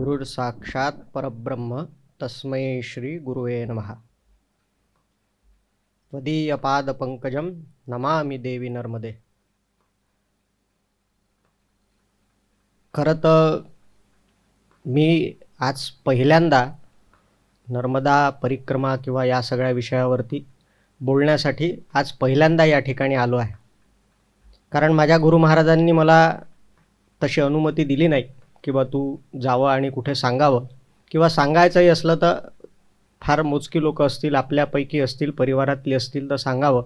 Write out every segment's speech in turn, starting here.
गुरुर् साक्षात् परब्रह्म तस्मै श्री गुरुवे नमः. त्वदीयपादपङ्कजं नमामि देवी नर्मदे. खरं तर मी आज पहिल्यांदा नर्मदा परिक्रमा किंवा या सगळ्या विषयावरती बोलण्यासाठी आज पहिल्यांदा या ठिकाणी आलो आहे. कारण माझ्या गुरु महाराजांनी मला तशी अनुमती दिली नाही की बा तू जावं आणि कुठे सांगावं, किंवा सांगायचंही असलं तर फार मोजकी लोक असतील, आपल्यापैकी असतील, परिवारातली असतील तर सांगावं,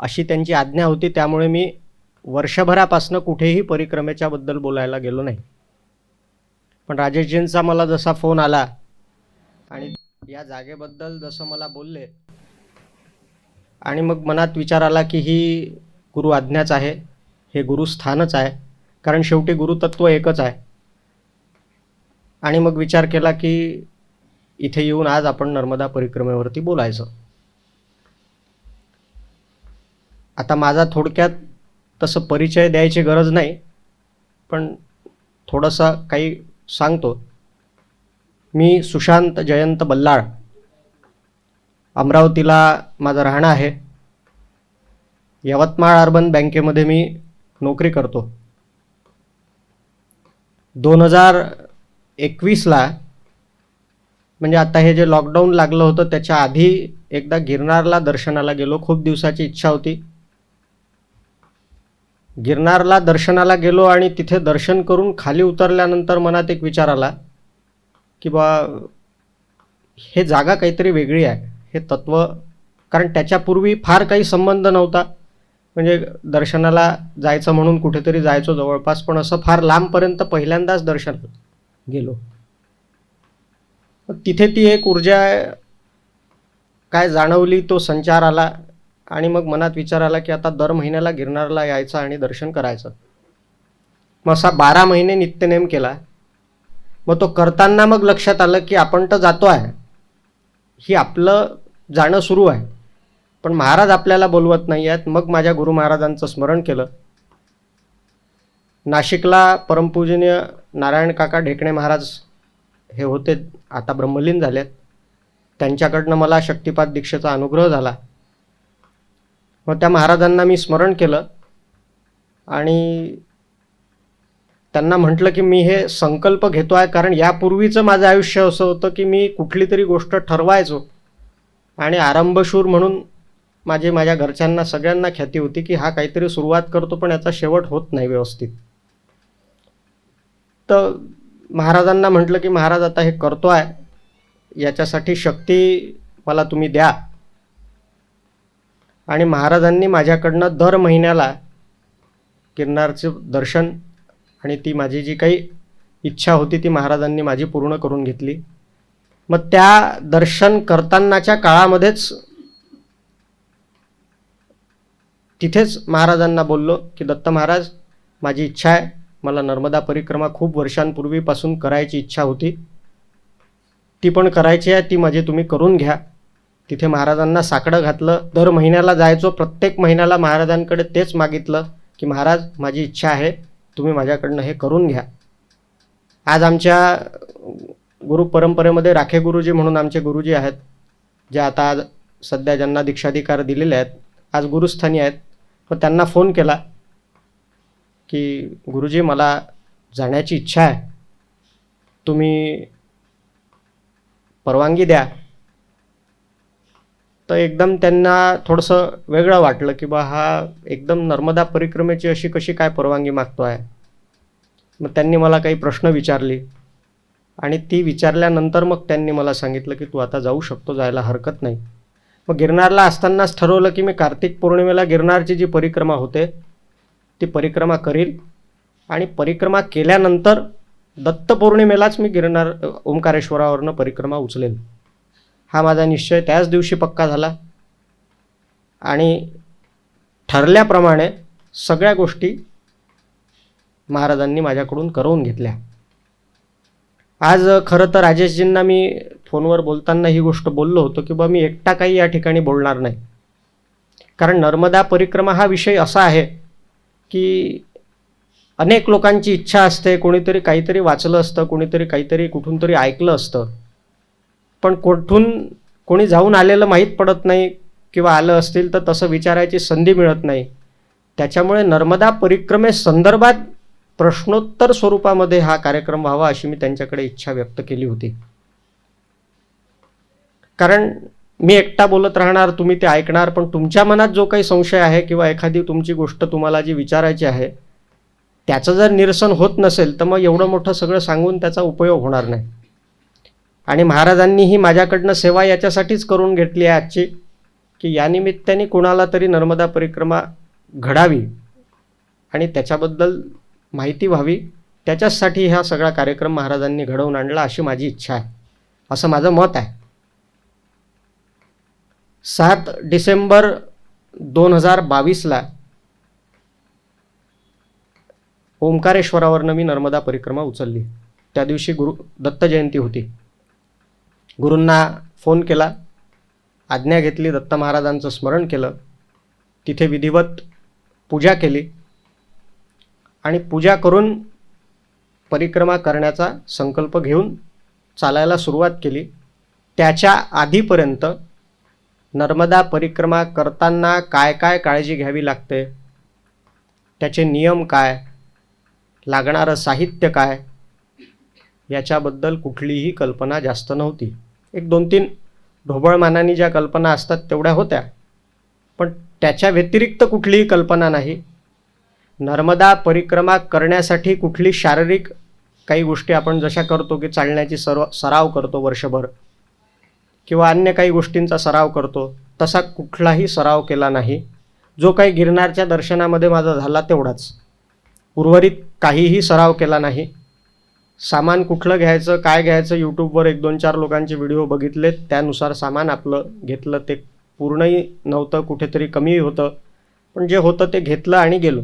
अशी त्यांची आज्ञा होती. त्यामुळे मी वर्षभरापासून कुठेही परिक्रमेच्याबद्दल बोलायला गेलो नाही. पण राजेशजींचा मला जसा फोन आला आणि या जागेबद्दल जसं मला बोलले आणि मग मनात विचार आला की ही गुरु आज्ञाच आहे, हे गुरुस्थानच आहे, कारण शेवटी गुरुतत्व एकच आहे. आणि मग विचार केला की इथे येऊन आज आपण नर्मदा परिक्रमेवरती बोलायचं. आता माझा थोडक्यात तसं परिचय द्यायची गरज नाही, पण थोडंसं काही सांगतो. मी सुशांत जयंत बल्लाळ, अमरावतीला माझं राहणं आहे. यवतमाळ अर्बन बँकेमध्ये मी नोकरी करतो. 2021ला म्हणजे आता हे जे लॉकडाऊन लागलं होतं त्याच्या आधी एकदा गिरनारला दर्शनाला गेलो. खूप दिवसाची इच्छा होती. गिरनारला दर्शनाला गेलो आणि तिथे दर्शन करून खाली उतरल्यानंतर मनात एक विचार आला की बा हे जागा काहीतरी वेगळी आहे, हे तत्व. कारण त्याच्यापूर्वी फार काही संबंध नव्हता. म्हणजे दर्शनाला जायचं म्हणून कुठेतरी जायचो जवळपास, पण असं फार लांबपर्यंत पहिल्यांदाच दर्शन गेलो. तिथे ती एक ऊर्जा काय जाणवली, तो संचार आला आणि मग मनात विचार आला की आता दर महिन्याला गिरनारला यायचं आणि दर्शन करायचं. मग असा 12 महिने नित्यनेम केला. मग तो करताना मग लक्षात आलं की आपण तर जातो आहे, ही आपलं जाणं सुरू आहे, पण महाराज आपल्याला बोलवत नाही आहेत. मग माझ्या गुरु महाराजांचं स्मरण केलं. नाशिकला परमपूजनीय नारायण काका ढेकणे महाराज हे होते, आता ब्रह्मलीन झालेत. त्यांच्याकडनं मला शक्तिपात दीक्षेचा अनुग्रह झाला. मग त्या महाराजांना मी स्मरण केलं आणि त्यांना म्हटलं की मी हे संकल्प घेतो आहे, कारण यापूर्वीचं माझं आयुष्य असं होतं की मी कुठली तरी गोष्ट ठरवायचो आणि आरंभशूर म्हणून माझ्या घरच्यांना सगळ्यांना ख्याती होती की हा काहीतरी सुरुवात करतो पण याचा शेवट होत नाही व्यवस्थित. तर महाराजांना म्हटलं की महाराज आता हे करतो आहे, याच्यासाठी शक्ती मला तुम्ही द्या. आणि महाराजांनी माझ्याकडनं दर महिन्याला गिरनारचं दर्शन आणि ती माझी जी काही इच्छा होती ती महाराजांनी माझी पूर्ण करून घेतली. मग त्या दर्शन करतानाच्या काळामध्येच तिथेच महाराजांना बोललो की दत्त महाराज, माझी इच्छा आहे, मला नर्मदा परिक्रमा खूप वर्षांपूर्वीपासून करायची इच्छा होती, ती पण करायची आहे, ती माझी तुम्ही करून घ्या. तिथे महाराजांना साकडं घातलं. दर महिन्याला जायचो. प्रत्येक महिन्याला महाराजांकडे तेच मागितलं की महाराज माझी इच्छा आहे, तुम्ही माझ्याकडनं हे करून घ्या. आज आमच्या गुरु परंपरेमध्ये राखे गुरुजी म्हणून आमचे गुरुजी आहेत, जे आता आज सध्या ज्यांना दीक्षाधिकार दिलेले आहेत, आज गुरुस्थानी आहेत. मग त्यांना फोन केला की गुरुजी मला जाण्याची इच्छा आहे, तुम्ही परवानगी द्या. तर एकदम त्यांना थोडंसं वेगळं वाटलं की बा हा एकदम नर्मदा परिक्रमेची अशी कशी काय परवानगी मागतो आहे. मग त्यांनी मला काही प्रश्न विचारले आणि ती विचारल्यानंतर मग त्यांनी मला सांगितलं की तू आता जाऊ शकतो, जायला हरकत नाही. मग गिरनारला असतानाच ठरवलं की मी कार्तिक पौर्णिमेला गिरनारची जी परिक्रमा होते ती परिक्रमा करील आणि परिक्रमा केल्यानंतर दत्त पौर्णिमेलाच मी गिरनार ओंकारेश्वरावरनं परिक्रमा उचलेल. हा माझा निश्चय त्याच दिवशी पक्का झाला आणि ठरल्याप्रमाणे सगळ्या गोष्टी महाराजांनी माझ्याकडून करवून घेतल्या. आज खरं तर राजेशजींना मी फोनवर बोलताना ही गोष्ट बोललो होतो की बा मी एकटा काही या ठिकाणी बोलणार नाही. कारण नर्मदा परिक्रमा हा विषय असा आहे की अनेक लोकांची इच्छा असते, कोणीतरी काहीतरी वाचलं असतं, कोणीतरी काहीतरी कुठून तरी ऐकलं असतं, पण कुठून कोणी जाऊन आलेलं माहीत पडत नाही, किंवा आलं असतील तर तसं विचारायची संधी मिळत नाही. त्याच्यामुळे नर्मदा परिक्रमेसंदर्भात प्रश्नोत्तर स्वरूपामध्ये हा कार्यक्रम व्हावा अशी मी त्यांच्याकडे इच्छा व्यक्त केली होती. कारण मी एकटा बोलत राहणार, तुम्ही ते ऐकणार, पण तुमच्या मनात जो काही संशय आहे किंवा एखादी तुमची गोष्ट तुम्हाला जी विचारायची आहे त्याचं जर निरसन होत नसेल तर मग एवढं मोठं सगळं सांगून त्याचा उपयोग होणार नाही. आणि महाराजांनी ही माझ्याकडनं सेवा याच्यासाठीच करून घेतली आहे आजची, की या निमित्ताने कोणाला तरी नर्मदा परिक्रमा घडावी आणि त्याच्याबद्दल माहिती व्हावी, त्याच्यासाठी हा सगळा कार्यक्रम महाराजांनी घडवून आणला अशी माझी इच्छा आहे, असं माझं मत आहे. 7 डिसेंबर 2022ला ओंकारेश्वरावरनं मी नर्मदा परिक्रमा उचलली. त्या दिवशी दत्त जयंती होती. गुरूंना फोन केला, आज्ञा घेतली, दत्त महाराजांचं स्मरण केलं, तिथे विधिवत पूजा केली आणि पूजा करून परिक्रमा करण्याचा संकल्प घेऊन चालायला सुरुवात केली. त्याच्या आधीपर्यंत नर्मदा परिक्रमा करताना काय काय काळजी घ्यावी लागते, त्याचे नियम काय, लागणारं साहित्य काय, याच्याबद्दल कुठलीही कल्पना जास्त नव्हती. 1-2-3 ढोबळमानाने ज्या कल्पना असतात तेवढ्या होत्या, पण त्याच्या व्यतिरिक्त कुठलीही कल्पना नाही. नर्मदा परिक्रमा करण्यासाठी कुठली शारीरिक काही गोष्टी आपण जशा करतो की चालण्याची सराव करतो वर्षभर, किंवा अन्य काही गोष्टींचा सराव करतो, तसा कुठलाही सराव केला नाही. जो काही गिरनारच्या दर्शनामध्ये माझा झाला तेवढाच, उर्वरित काहीही सराव केला नाही. सामान कुठलं घ्यायचं, काय घ्यायचं, यूट्यूबवर 1-2-4 लोकांचे व्हिडिओ बघितले, त्यानुसार सामान आपलं घेतलं. ते पूर्णही नव्हतं, कुठेतरी कमी होतं, पण जे होतं ते घेतलं आणि गेलो.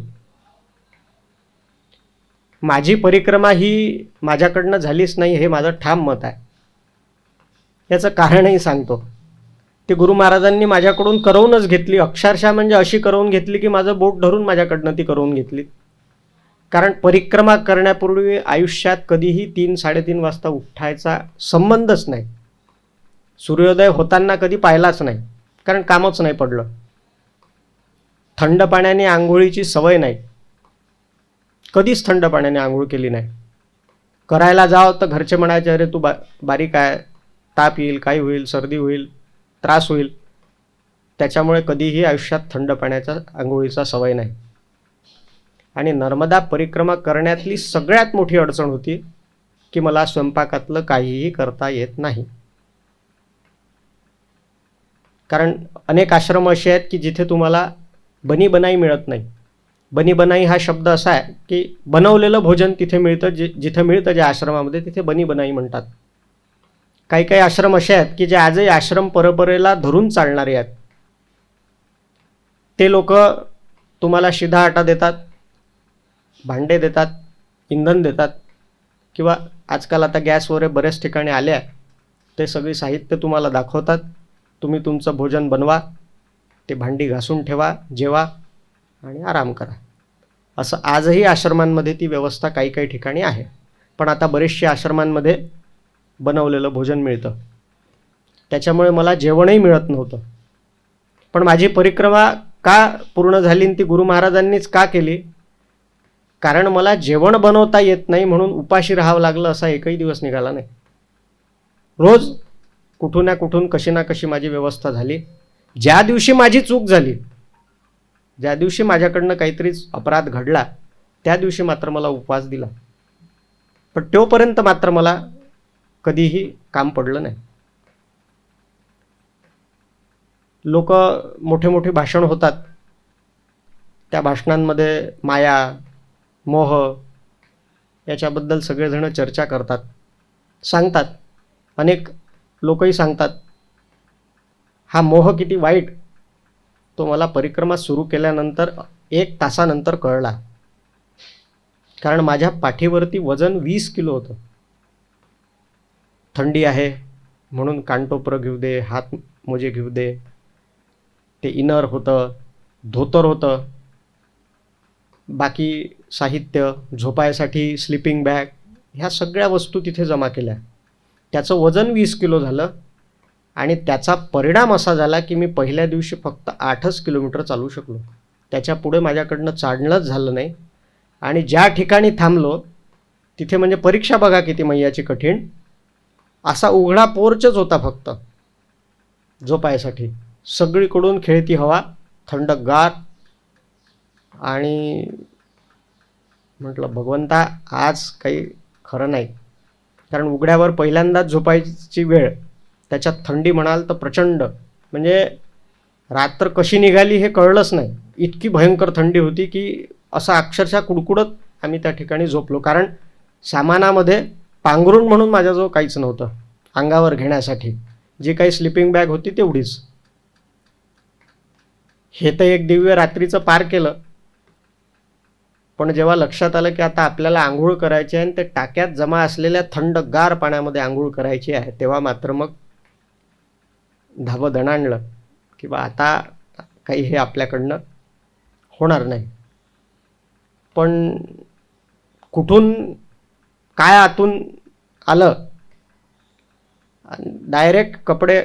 माझी परिक्रमा ही माझ्याकडनं झालीच नाही, हे माझं ठाम मत आहे. याचं कारणही सांगतो. ते गुरु महाराजांनी माझ्याकडून करवूनच घेतली, अक्षरशः म्हणजे अशी करवून घेतली की माझं बोट धरून माझ्याकडनं ती करवून घेतली. कारण परिक्रमा करण्यापूर्वी आयुष्यात कधीही 3-3:30 वाजता उठायचा संबंधच नाही. सूर्योदय होताना कधी पाहिलाच नाही, कारण कामच नाही पडलं. थंड पाण्याने आंघोळीची सवय नाही, कधीच थंड पाण्याने आंघोळ केली नाही. करायला जाव तर घरचे म्हणायचे, अरे तू बारीक आहे, ताप येईल, काय होईल, सर्दी होईल, त्रास होईल. त्याच्यामुळे कधीही आयुष्यात थंड पाण्याचा आंघोळीचा सवय नाही. आणि नर्मदा परिक्रमा करण्यातली सगळ्यात मोठी अडचण होती की मला स्वयंपाकातलं काहीही करता येत नाही. कारण अनेक आश्रम असे आहेत की जिथे तुम्हाला बनी बनाई मिळत नाही. बनी बनाई हा शब्द असा आहे की बनवलेलं भोजन तिथे मिळतं, जिथे मिळतं ज्या आश्रमामध्ये तिथे बनी बनाई म्हणतात. काही काही आश्रम असे आहेत की जे आजही आश्रम परंपरेला धरून चालणारे आहेत. ते लोक तुम्हाला शिधा आटा देतात, भांडे देतात, इंधन देतात, किंवा आजकाल आता गॅसवर बऱ्याच ठिकाणी आल्या, ते सगळी साहित्य तुम्हाला दाखवतात. तुम्ही तुमचं भोजन बनवा, ते भांडी घासून ठेवा, जेवा आणि आराम करा. असं आजही आश्रमांमध्ये ती व्यवस्था काही काही ठिकाणी आहे. पण आता बरेचशे आश्रमांमध्ये बनवलेलं भोजन मिळतं, त्याच्यामुळे मला जेवणही मिळत नव्हतं. पण माझी परिक्रमा का पूर्ण झाली आणि ती गुरु महाराजांनीच का केली? कारण मला जेवण बनवता येत नाही म्हणून उपाशी राहावं लागलं असा एकही दिवस निघाला नाही. रोज कुठून ना कुठून कशी ना कशी माझी व्यवस्था झाली. ज्या दिवशी माझी चूक झाली, ज्या दिवशी माझ्याकडनं काहीतरीच अपराध घडला, त्या दिवशी मात्र मला उपवास दिला. पण तोपर्यंत मात्र मला कधीही काम पडलं नाही. लोक मोठे मोठे भाषण होतात, त्या भाषणांमध्ये माया, मोह याच्याबद्दल सगळेजण चर्चा करतात, सांगतात. अनेक लोकही सांगतात. हा मोह किती वाईट तो मला परिक्रमा सुरू केल्यानंतर 1 तासानंतर कळला. कारण माझ्या पाठीवरती वजन 20 किलो होतं. थंडी आहे म्हणून कानटोपरं घेऊ दे, हात मोजे घेऊ दे, ते इनर होतं, धोतर होतं, बाकी साहित्य, झोपायसाठी स्लिपिंग बॅग, ह्या सगळ्या वस्तू तिथे जमा केल्या. त्याचं वजन 20 किलो झालं आणि त्याचा परिणाम असा झाला की मी पहिल्या दिवशी फक्त 8च किलोमीटर चालू शकलो. त्याच्या पुढे माझ्याकडनं चालणंच झालं नाही. आणि ज्या ठिकाणी थांबलो तिथे म्हणजे परीक्षा बघा किती मैयाची कठीण, असा उघडा पोर्चच होता फक्त झोपायसाठी. सगळीकडून खेळती हवा, थंडगार. आणि म्हटलं भगवंता आज काही खरं नाही. कारण उघड्यावर पहिल्यांदाच झोपायची वेळ, त्याच्यात थंडी म्हणाल तर प्रचंड. म्हणजे रात्र कशी निघाली हे कळलंच नाही. इतकी भयंकर थंडी होती की असं अक्षरशः कुडकुडत आम्ही त्या ठिकाणी झोपलो. कारण सामानामध्ये पांघरूण म्हणून माझ्याजवळ काहीच नव्हतं अंगावर घेण्यासाठी. जी काही स्लिपिंग बॅग होती तेवढीच. हे तर एक दिव्य रात्रीचं पार केलं. पण जेव्हा लक्षात आलं की आता आपल्याला आंघोळ करायची आहे आणि ते टाक्यात जमा असलेल्या थंडगार पाण्यामध्ये आंघोळ करायची आहे, तेव्हा मात्र मग धाबं दणाणलं की बा आता काही हे आपल्याकडनं होणार नाही. पण कुठून काय आतून आलं, डायरेक्ट कपडे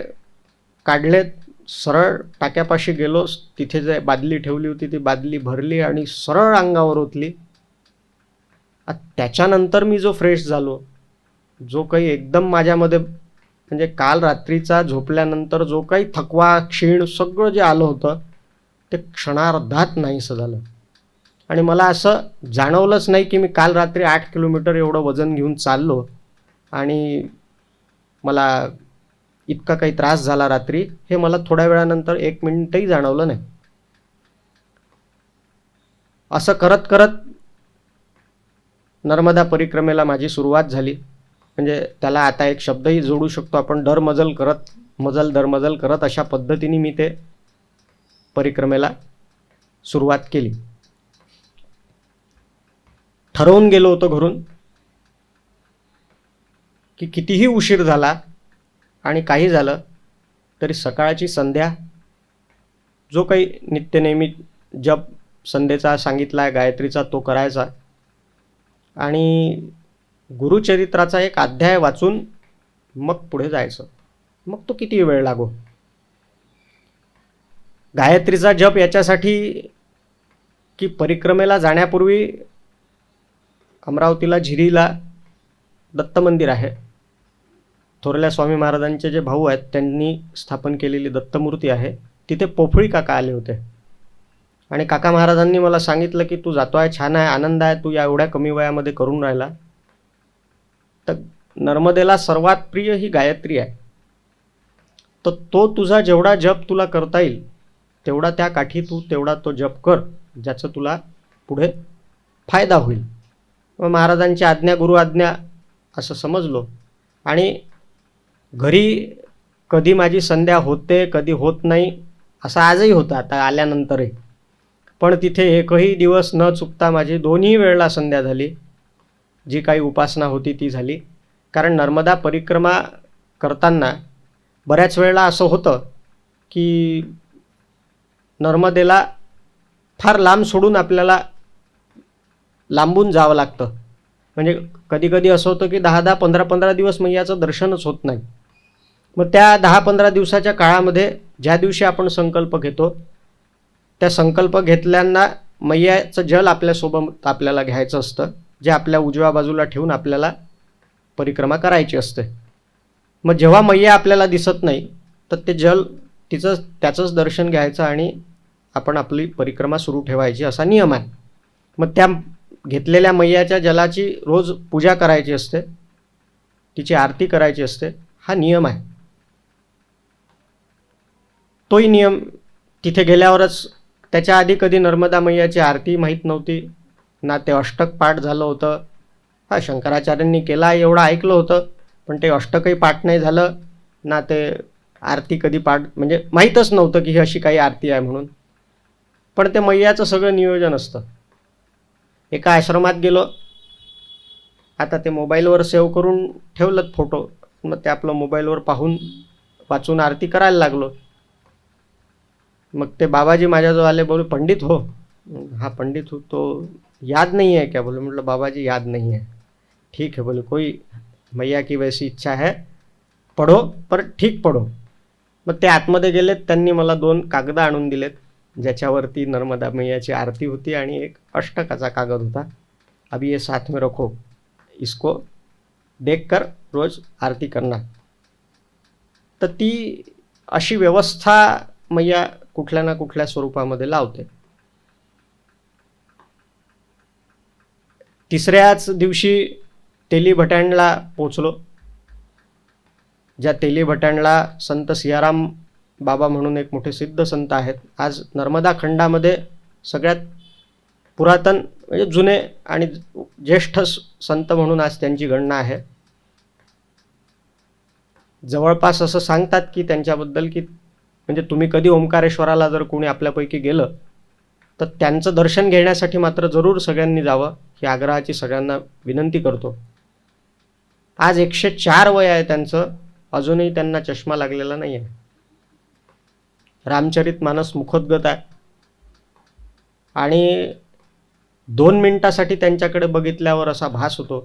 काढलेत, सरळ टाक्यापाशी गेलो. तिथे जे बादली ठेवली होती ती बादली भरली आणि सरळ अंगावर ओतली. त्याच्यानंतर मी जो फ्रेश झालो, जो काही एकदम माझ्यामध्ये म्हणजे काल रात्रीचा झोपल्यानंतर जो काही थकवा, क्षीण सगळं जे आलं होतं ते क्षणार्धात नाहीसं झालं. आणि मला असं जाणवलंच नाही की मी काल रात्री 8 किलोमीटर एवढं वजन घेऊन चाललो आणि मला इतका काही त्रास झाला रात्री, हे मला थोड्या वेळानंतर 1 मिनिटही जाणवलं नाही. असं करत करत नर्मदा परिक्रमेला माझी सुरुवात झाली. म्हणजे त्याला आता एक शब्दही जोडू शकतो आपण, दरमजल करत, मजल दरमजल करत, अशा पद्धतीने मी ते परिक्रमेला सुरुवात केली. ठरवून गेलो होतो घरून की कितीही उशीर झाला आणि काही झालं तरी सकाळची संध्या जो काही नित्यनेमी जप संध्येचा सांगितला आहे गायत्रीचा तो करायचा आणि गुरुचरित्राचा एक अध्याय वाचून मग पुढे जायचं. मग तो किती वेळ लागो. गायत्रीचा जप याच्यासाठी की परिक्रमेला जाण्यापूर्वी अमरावतीला झिरीला दत्त मंदिर आहे. थोरल्या स्वामी महाराजांचे जे भाऊ आहेत त्यांनी स्थापन केलेली दत्तमूर्ती आहे. तिथे पोफळी काका आले होते आणि काका महाराजांनी मला सांगितलं की तू जातो आहे, छान आहे, आनंद आहे, तू या एवढ्या कमी वयामध्ये करून राहिला, तर नर्मदेला सर्वात प्रिय ही गायत्री आहे, तर तो तुझा जेवढा जप तुला करता येईल तेवढा त्या काठी तू तेवढा तो जप कर, ज्याचं तुला पुढे फायदा होईल. मग महाराजांची आज्ञा गुरु आज्ञा असं समजलो. आणि घरी कधी माझी संध्या होते कधी होत नाही असं आजही होतं आता आल्यानंतरही. पण तिथे एकही दिवस न चुकता माझी दोन्ही वेळेला संध्या झाली. जी काही उपासना होती ती झाली. कारण नर्मदा परिक्रमा करताना बऱ्याच वेळेला असं होतं की नर्मदेला फार लांब सोडून आपल्याला लांबून जावं लागतं. म्हणजे कधी कधी असं होतं की 10-10, 15-15 दिवस मैयाचं दर्शनच होत नाही. मग त्या 10-15 दिवसाच्या काळामध्ये ज्या दिवशी आपण संकल्प घेतो त्या संकल्प घेतल्यांना मैयाचं जल आपल्यासोबत आपल्याला घ्यायचं असतं, जे आपल्या उजव्या बाजूला ठेवून आपल्याला परिक्रमा करायची असते. मग जेव्हा मैया आपल्याला दिसत नाही तर ते जल त्याचंच दर्शन घ्यायचं आणि आपण आपली परिक्रमा सुरू ठेवायची असा नियम आहे. मग त्या घेतलेल्या मैयाच्या जलाची रोज पूजा करायची असते, तिची आरती करायची असते, हा नियम आहे. तोही नियम तिथे गेल्यावरच. त्याच्या आधी कधी नर्मदा मैयाची आरती माहीत नव्हती ना, ते अष्टक पाठ झालं होतं. हा शंकराचार्यांनी केला एवढं ऐकलं होतं, पण ते अष्टकही पाठ नाही झालं ना, ते आरती कधी पाठ म्हणजे माहीतच नव्हतं की ही अशी काही आरती आहे म्हणून. पण ते मैयाचं सगळं नियोजन असतं. एका आश्रमात गेलो, आता ते मोबाईलवर सेव्ह करून ठेवलं फोटो, मग ते आपलं मोबाईलवर पाहून वाचून आरती करायला लागलो. मग ते बाबाजी माझ्याजवळ आले, बोलू पंडित हो हाँ पंडित हूँ तो याद नहीं है क्या? बोले. म्हटलं बाबा जी याद नहीं है. ठीक है बोले, कोई मैया की वैसी इच्छा है, पढो पर ठीक पढो. मग ते आतमध्ये गेलेत. त्यांनी मला 2 कागद आणून दिलेत, ज्याच्यावरती नर्मदा मैयाची आरती होती आणि एक अष्टकाचा कागद होता. अभी ये साथ में रखो, इसको देखकर रोज आरती करना. तर ती अशी व्यवस्था मैया कुठल्या ना कुठल्या स्वरूपामध्ये लावते. तिसऱ्याच दिवशी तेली भटाणला पोचलो. ज्या तेली भटाणला संत सियाराम बाबा म्हणून एक मोठे सिद्ध संत आहेत. आज नर्मदा खंडामध्ये सगळ्यात पुरातन म्हणजे जुने आणि ज्येष्ठ संत म्हणून आज त्यांची गणना आहे. जवळपास असं सांगतात की त्यांच्याबद्दल की म्हणजे तुम्ही कधी ओंकारेश्वराला जर कोणी आपल्यापैकी गेलं तर त्यांचं दर्शन घेण्यासाठी मात्र जरूर सगळ्यांनी जावं, ही आग्रहाची सगळ्यांना विनंती करतो. आज 104 वय आहे त्यांचं, अजूनही त्यांना चष्मा लागलेला नाही आहे. रामचरितमानस मुखोद्गत आहे आणि 2 मिनिटासाठी त्यांच्याकडे बघितल्यावर असा भास होतो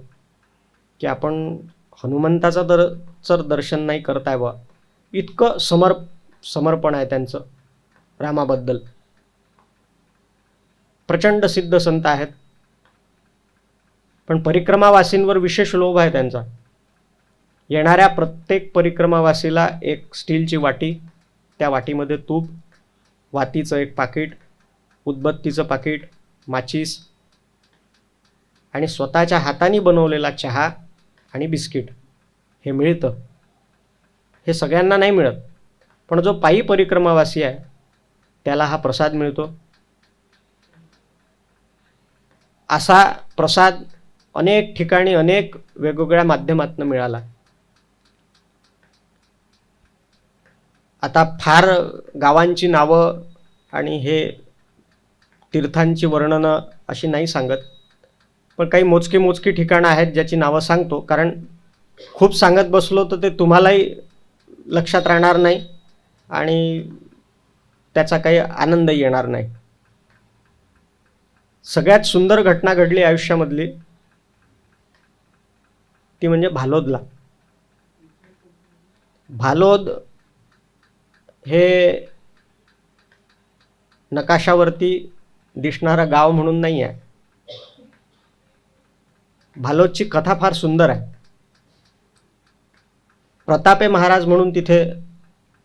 की आपण हनुमंताचं दर्शन नाही करताय बा. इतकं समर्पण आहे त्यांचं रामाबद्दल. प्रचंड सिद्ध संत आहेत, पण परिक्रमावासींवर विशेष लोभ आहे त्यांचा. येणाऱ्या प्रत्येक परिक्रमावासीला एक स्टीलची वाटी, त्या वाटीमध्ये तूप, वातीचं एक पाकिट, उदबत्तीचं पाकिट, माचीस आणि स्वतःच्या हाताने बनवलेला चहा आणि बिस्किट हे मिळतं. हे सगळ्यांना नाही मिळत, पण जो पायी परिक्रमावासी आहे त्याला हा प्रसाद मिळतो. असा प्रसाद अनेक ठिकाणी अनेक वेगवेगळ्या माध्यमातून मिळाला. आता फार गावांची नावं आणि हे तीर्थांची वर्णनं अशी नाही सांगत, पण काही मोजकी ठिकाणं आहेत ज्याची नावं सांगतो, कारण खूप सांगत बसलो तर ते तुम्हालाही लक्षात राहणार नाही आणि त्याचा काही आनंद येणार नाही. सगळ्यात सुंदर घटना घडली आयुष्यामधली ती म्हणजे भालोदला. भालोद हे नकाशावरती दिसणारं गाव म्हणून नाही आहे. भालोदची कथा फार सुंदर आहे. प्रतापे महाराज म्हणून तिथे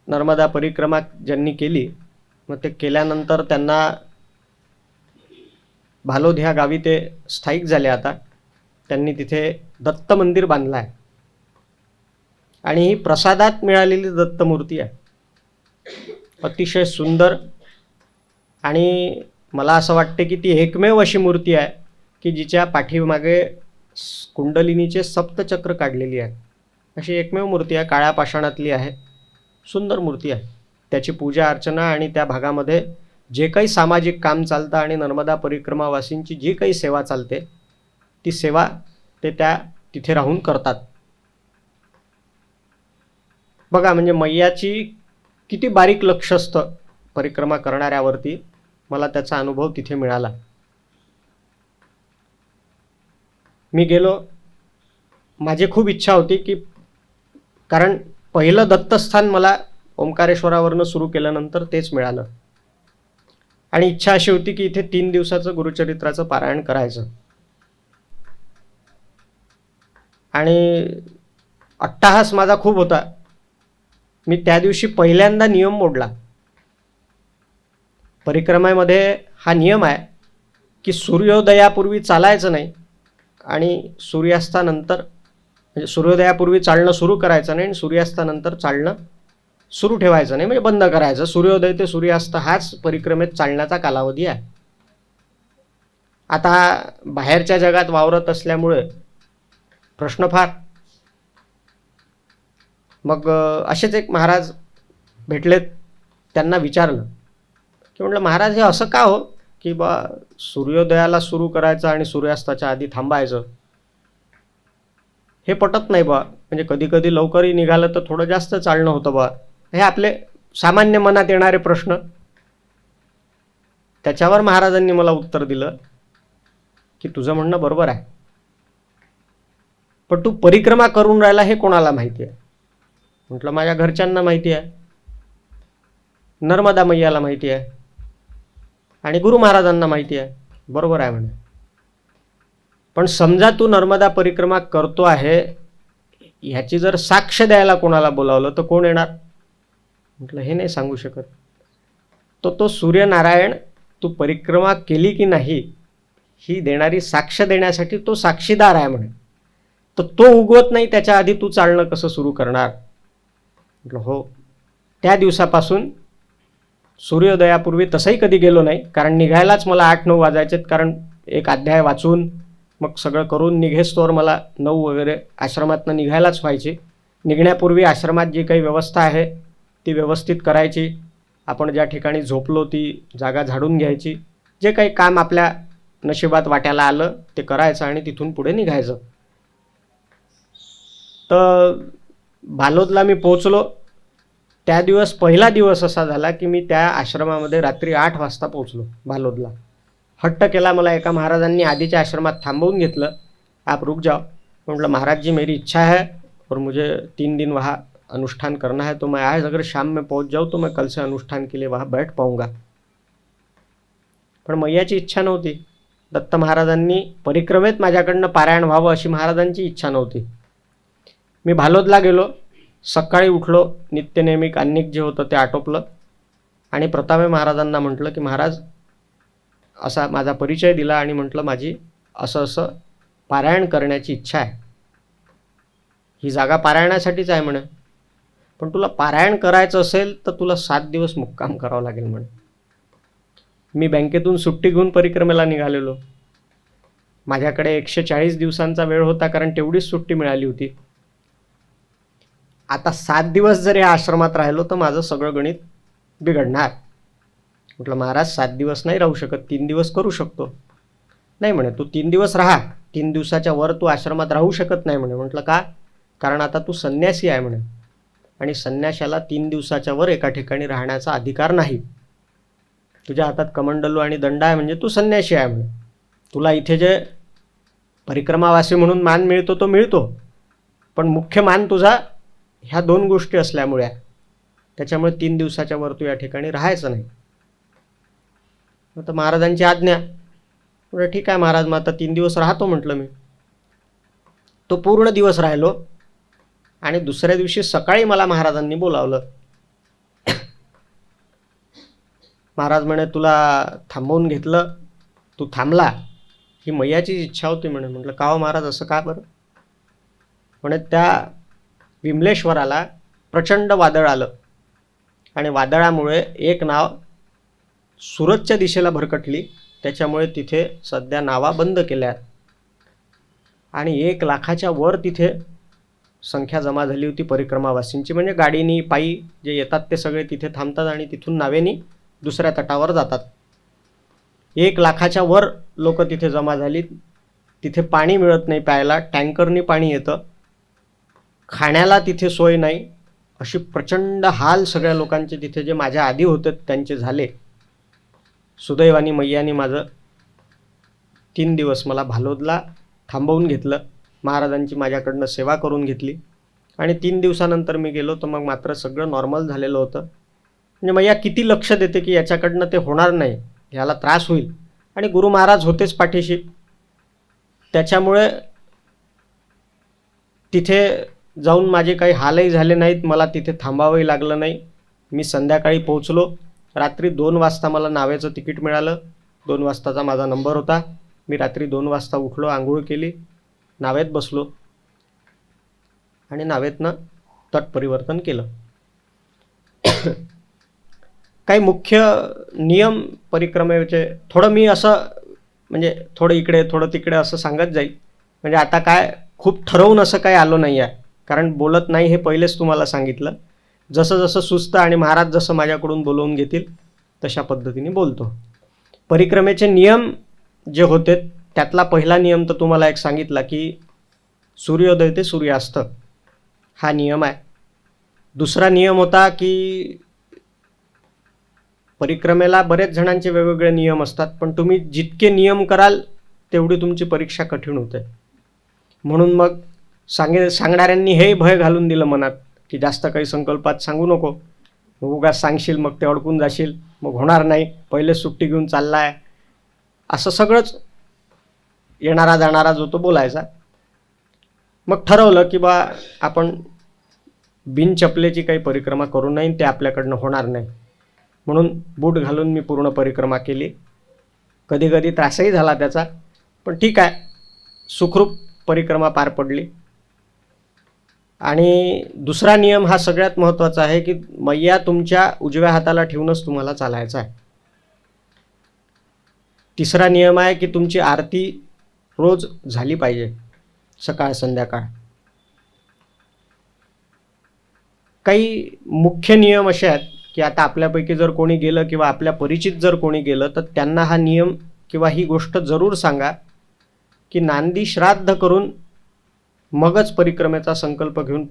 नर्मदा परिक्रमा ज्यांनी केली, मग ते केल्यानंतर त्यांना भालोद ह्या गावी ते स्थायिक झाले. आता त्यांनी तिथे दत्त मंदिर बांधलं आहे आणि ही प्रसादात मिळालेली दत्त मूर्ती आहे. अतिशय सुंदर, आणि मला असं वाटते की ती एकमेव अशी मूर्ती आहे की जिच्या पाठीमागे कुंडलिनीचे सप्तचक्र काढलेली आहे. अशी एकमेव मूर्ती आहे, काळ्या पाषाणातली आहे, सुंदर मूर्ती आहे. त्याची पूजा अर्चना आणि त्या भागामध्ये जे काही सामाजिक काम चालतं आणि नर्मदा परिक्रमावासींची जी काही सेवा चालते ती सेवा ते त्या तिथे राहून करतात. बघा म्हणजे मैयाची किती बारीक लक्ष असतं परिक्रमा करणाऱ्यावरती. मला त्याचा अनुभव तिथे मिळाला. मी गेलो, माझी खूप इच्छा होती की, कारण पहिलं दत्तस्थान मला ओंकारेश्वरावरनं सुरू केल्यानंतर तेच मिळालं आणि इच्छा अशी होती की इथे 3 दिवसाचं गुरुचरित्राचं पारायण करायचं. आणि अट्टाहास माझा खूप होता. मी त्या दिवशी पहिल्यांदा नियम मोडला. परिक्रमेमध्ये हा नियम आहे की सूर्योदयापूर्वी चालायचं नाही आणि सूर्यास्तानंतर म्हणजे सूर्योदयापूर्वी चालणं सुरू करायचं नाही आणि सूर्यास्तानंतर चालणं सुरू ठेवायचं नाही, म्हणजे बंद करायचं. सूर्योदय ते सूर्यास्त हाच परिक्रमेत चालण्याचा कालावधी आहे. आता बाहेरच्या जगात वावरत असल्यामुळे प्रश्न फार. मग असेच एक महाराज भेटलेत, त्यांना विचारलं की म्हटलं महाराज हे असं का हो की बा सूर्योदयाला सुरू करायचं आणि सूर्यास्ताच्या आधी थांबायचं, हे पटत नाही बा. म्हणजे कधी कधी लवकरही निघालं तर थोडं जास्त चालणं होतं बा. हे आपले सामान्य मनात येणारे प्रश्न. त्याच्यावर महाराजांनी मला उत्तर दिलं की तुझं म्हणणं बरोबर आहे, पण तू परिक्रमा करून राहिला हे कोणाला माहिती आहे? म्हटलं माझ्या घरच्यांना माहिती आहे, नर्मदा मैयाला माहिती आहे आणि गुरु महाराजांना माहिती आहे. बरोबर आहे म्हणे. पण समजा तू नर्मदा परिक्रमा करतो आहे ह्याची जर साक्ष द्यायला कोणाला बोलावलं तर कोण येणार? म्हटलं हे नाही सांगू शकत. तो सूर्यनारायण तू परिक्रमा केली की नाही ही देणारी साक्ष देण्यासाठी तो साक्षीदार आहे म्हणे. तर तो उगवत नाही त्याच्या आधी तू चालणं कसं सुरू करणार? म्हटलं हो. त्या दिवसापासून सूर्योदयापूर्वी तसंही कधी गेलो नाही, कारण निघायलाच मला 8-9 वाजायचेत. कारण एक अध्याय वाचून मग सगळं करून निघेस्तोवर मला 9 वगैरे आश्रमातनं निघायलाच व्हायचे. निघण्यापूर्वी आश्रमात जी काही व्यवस्था आहे ती व्यवस्थित करायची. आपण ज्या ठिकाणी झोपलो ती जागा झाडून घ्यायची. जे काही काम आपल्या नशिबात वाट्याला आलं ते करायचं आणि तिथून पुढे निघायचं. तर बालोदला मी पोचलो. त्या दिवस पहिला दिवस असा झाला की मी त्या आश्रमामध्ये रात्री 8 वाजता पोचलो बालोदला. हट्ट केला. मला एका महाराजांनी आधीच्या आश्रमात थांबवून घेतलं. आप रुक जाओ. म्हटलं महाराज जी मेरी इच्छा है और मुझे 3 दिन वहाँ अनुष्ठान करना है, तो मैं आज अगर शाम में पहुँच जाऊँ तो मैं कल से अनुष्ठान के लिए वहाँ बैठ पाऊँगा. पण मैयाची इच्छा नव्हती. दत्त महाराजांनी परिक्रमेत माझ्याकडनं पारायण व्हावं अशी महाराजांची इच्छा नव्हती. मी बालोदला गेलो. सकाळी उठलो, नित्यनेमिक अन्निक जे होतं ते आटोपलं आणि प्रतापे महाराजांना म्हटलं की महाराज असा माझा परिचय दिला आणि म्हटलं माझी असं पारायण करण्याची इच्छा आहे. ही जागा पारायणासाठीच आहे म्हणे, पण तुला पारायण करायचं असेल तर तुला 7 दिवस मुक्काम करावं लागेल म्हणे. मी बँकेतून सुट्टी घेऊन परिक्रमेला निघालेलो. माझ्याकडे 140 दिवसांचा वेळ होता, कारण तेवढीच सुट्टी मिळाली होती. आता 7 दिवस जर या आश्रमात राहिलो तर माझं सगळं गणित बिघडणार. म्हटलं महाराज 7 दिवस नाही राहू शकत, 3 दिवस करू शकतो. नाही म्हणे तू 3 दिवस राहा, 3 दिवसाच्या वर तू आश्रमात राहू शकत नाही म्हणे. म्हटलं का? कारण आता तू संन्यासी आहे म्हणे आणि संन्याशाला 3 दिवसाच्या वर एका ठिकाणी राहण्याचा अधिकार नाही. तुझ्या हातात कमंडलू आणि दंड आहे म्हणजे तू संन्यासी आहे म्हणे. तुला इथे जे परिक्रमावासी म्हणून मान मिळतो तो मिळतो, पण मुख्य मान तुझा ह्या 2 गोष्टी असल्यामुळे आहे. त्याच्यामुळे 3 दिवसाच्या वर तू या ठिकाणी राहायचं नाही. आता महाराजांची आज्ञा. म्हटलं ठीक आहे महाराज, मग आता 3 दिवस राहतो म्हटलं मी. तो पूर्ण दिवस राहिलो आणि दुसऱ्या दिवशी सकाळी मला महाराजांनी बोलावलं. महाराज म्हणे तुला थांबवून घेतलं, तू थांबला, ही मैयाची इच्छा होती म्हणे. म्हटलं का हो महाराज असं का बरं? म्हणे त्या विमलेश्वराला प्रचंड वादळ आलं आणि वादळामुळे एक नाव सुरतच्या दिशेला भरकटली. त्याच्यामुळे तिथे सध्या नावा बंद केल्या आणि 1 लाखाच्या वर तिथे संख्या जमा झाली होती परिक्रमावासींची. म्हणजे गाडीनी पायी जे येतात ते सगळे तिथे थांबतात आणि तिथून नावेनी दुसऱ्या तटावर जातात. 1 लाखाच्या वर लोक तिथे जमा झाली. तिथे पाणी मिळत नाही प्यायला, टँकरनी पाणी येतं. खाण्याला तिथे सोय नाही. अशी प्रचंड हाल सगळ्या लोकांचे तिथे जे माझ्या आधी होते त्यांचे झाले. सुदैवानी मैयानी माझं 3 दिवस मला बालोदला थांबवून घेतलं. महाराजांची माझ्याकडनं सेवा करून घेतली आणि 3 दिवसानंतर मी गेलो तर मग मात्र सगळं नॉर्मल झालेलं होतं. म्हणजे मैया किती लक्ष देते की याच्याकडनं ते होणार नाही, ह्याला त्रास होईल. आणि गुरु महाराज होतेच पाठीशी. त्याच्यामुळे तिथे जाऊन माझे काही हालही झाले नाहीत. मला तिथे थांबावंही लागलं नाही. मी संध्याकाळी पोहोचलो. रात्री 2 वाजता मला नावेचं तिकीट मिळालं. 2 वाजताचा माझा नंबर होता. मी रात्री 2 वाजता उठलो, आंघोळ केली, नावेत बसलो आणि नावेतनं तट परिवर्तन केलं. काही मुख्य नियम परिक्रमेचे थोडं मी असं म्हणजे थोडं इकडे थोडं तिकडे असं सांगत जाईल. म्हणजे आता काय खूप ठरवून असं काही आलो नाही आहे, कारण बोलत नाही हे पहिलेच तुम्हाला सांगितलं. जसं जसं सुचतं आणि महाराज जसं माझ्याकडून बोलवून घेतील तशा पद्धतीने बोलतो. परिक्रमेचे नियम जे होते त्यातला पहिला नियम तर तुम्हाला एक सांगितला की सूर्योदय ते सूर्यास्त हा नियम आहे. दुसरा नियम होता की परिक्रमेला बरेच जणांचे वेगवेगळे नियम असतात, पण तुम्ही जितके नियम कराल तेवढी तुमची परीक्षा कठीण होते. म्हणून मग सांगणाऱ्यांनी हे भय घालून दिलं मनात की जास्त काही संकल्पात सांगू नको, मग उगाच सांगशील मग ते अडकून जाशील, मग होणार नाही, पहिलेच सुट्टी घेऊन चाललाय, असं सगळंच येणारा जाणारा जो तो बोलायचा. मग ठरवलं की बा आपण बिन चपलेची काही परिक्रमा करू नये, ते आपल्याकडनं होणार नाही. म्हणून बूट घालून मी पूर्ण परिक्रमा केली. कधी कधी त्रासही झाला त्याचा, पण ठीक आहे, सुखरूप परिक्रमा पार पडली. आणि दुसरा नियम हा सगळ्यात महत्त्वाचा आहे की मैया तुमच्या उजव्या हाताला ठेवूनच तुम्हाला चालायचं आहे. तिसरा नियम आहे की तुमची आरती रोज झाली पाहिजे, सकाळ संध्याकाळ. काही मुख्य नियम असे आहेत की आता आपल्यापैकी जर कोणी गेलं किंवा आपल्या परिचित जर कोणी गेलं तर त्यांना हा नियम किंवा ही गोष्ट जरूर सांगा की नांदी श्राद्ध करून मगच परिक्रमेचा संकल्प घेऊन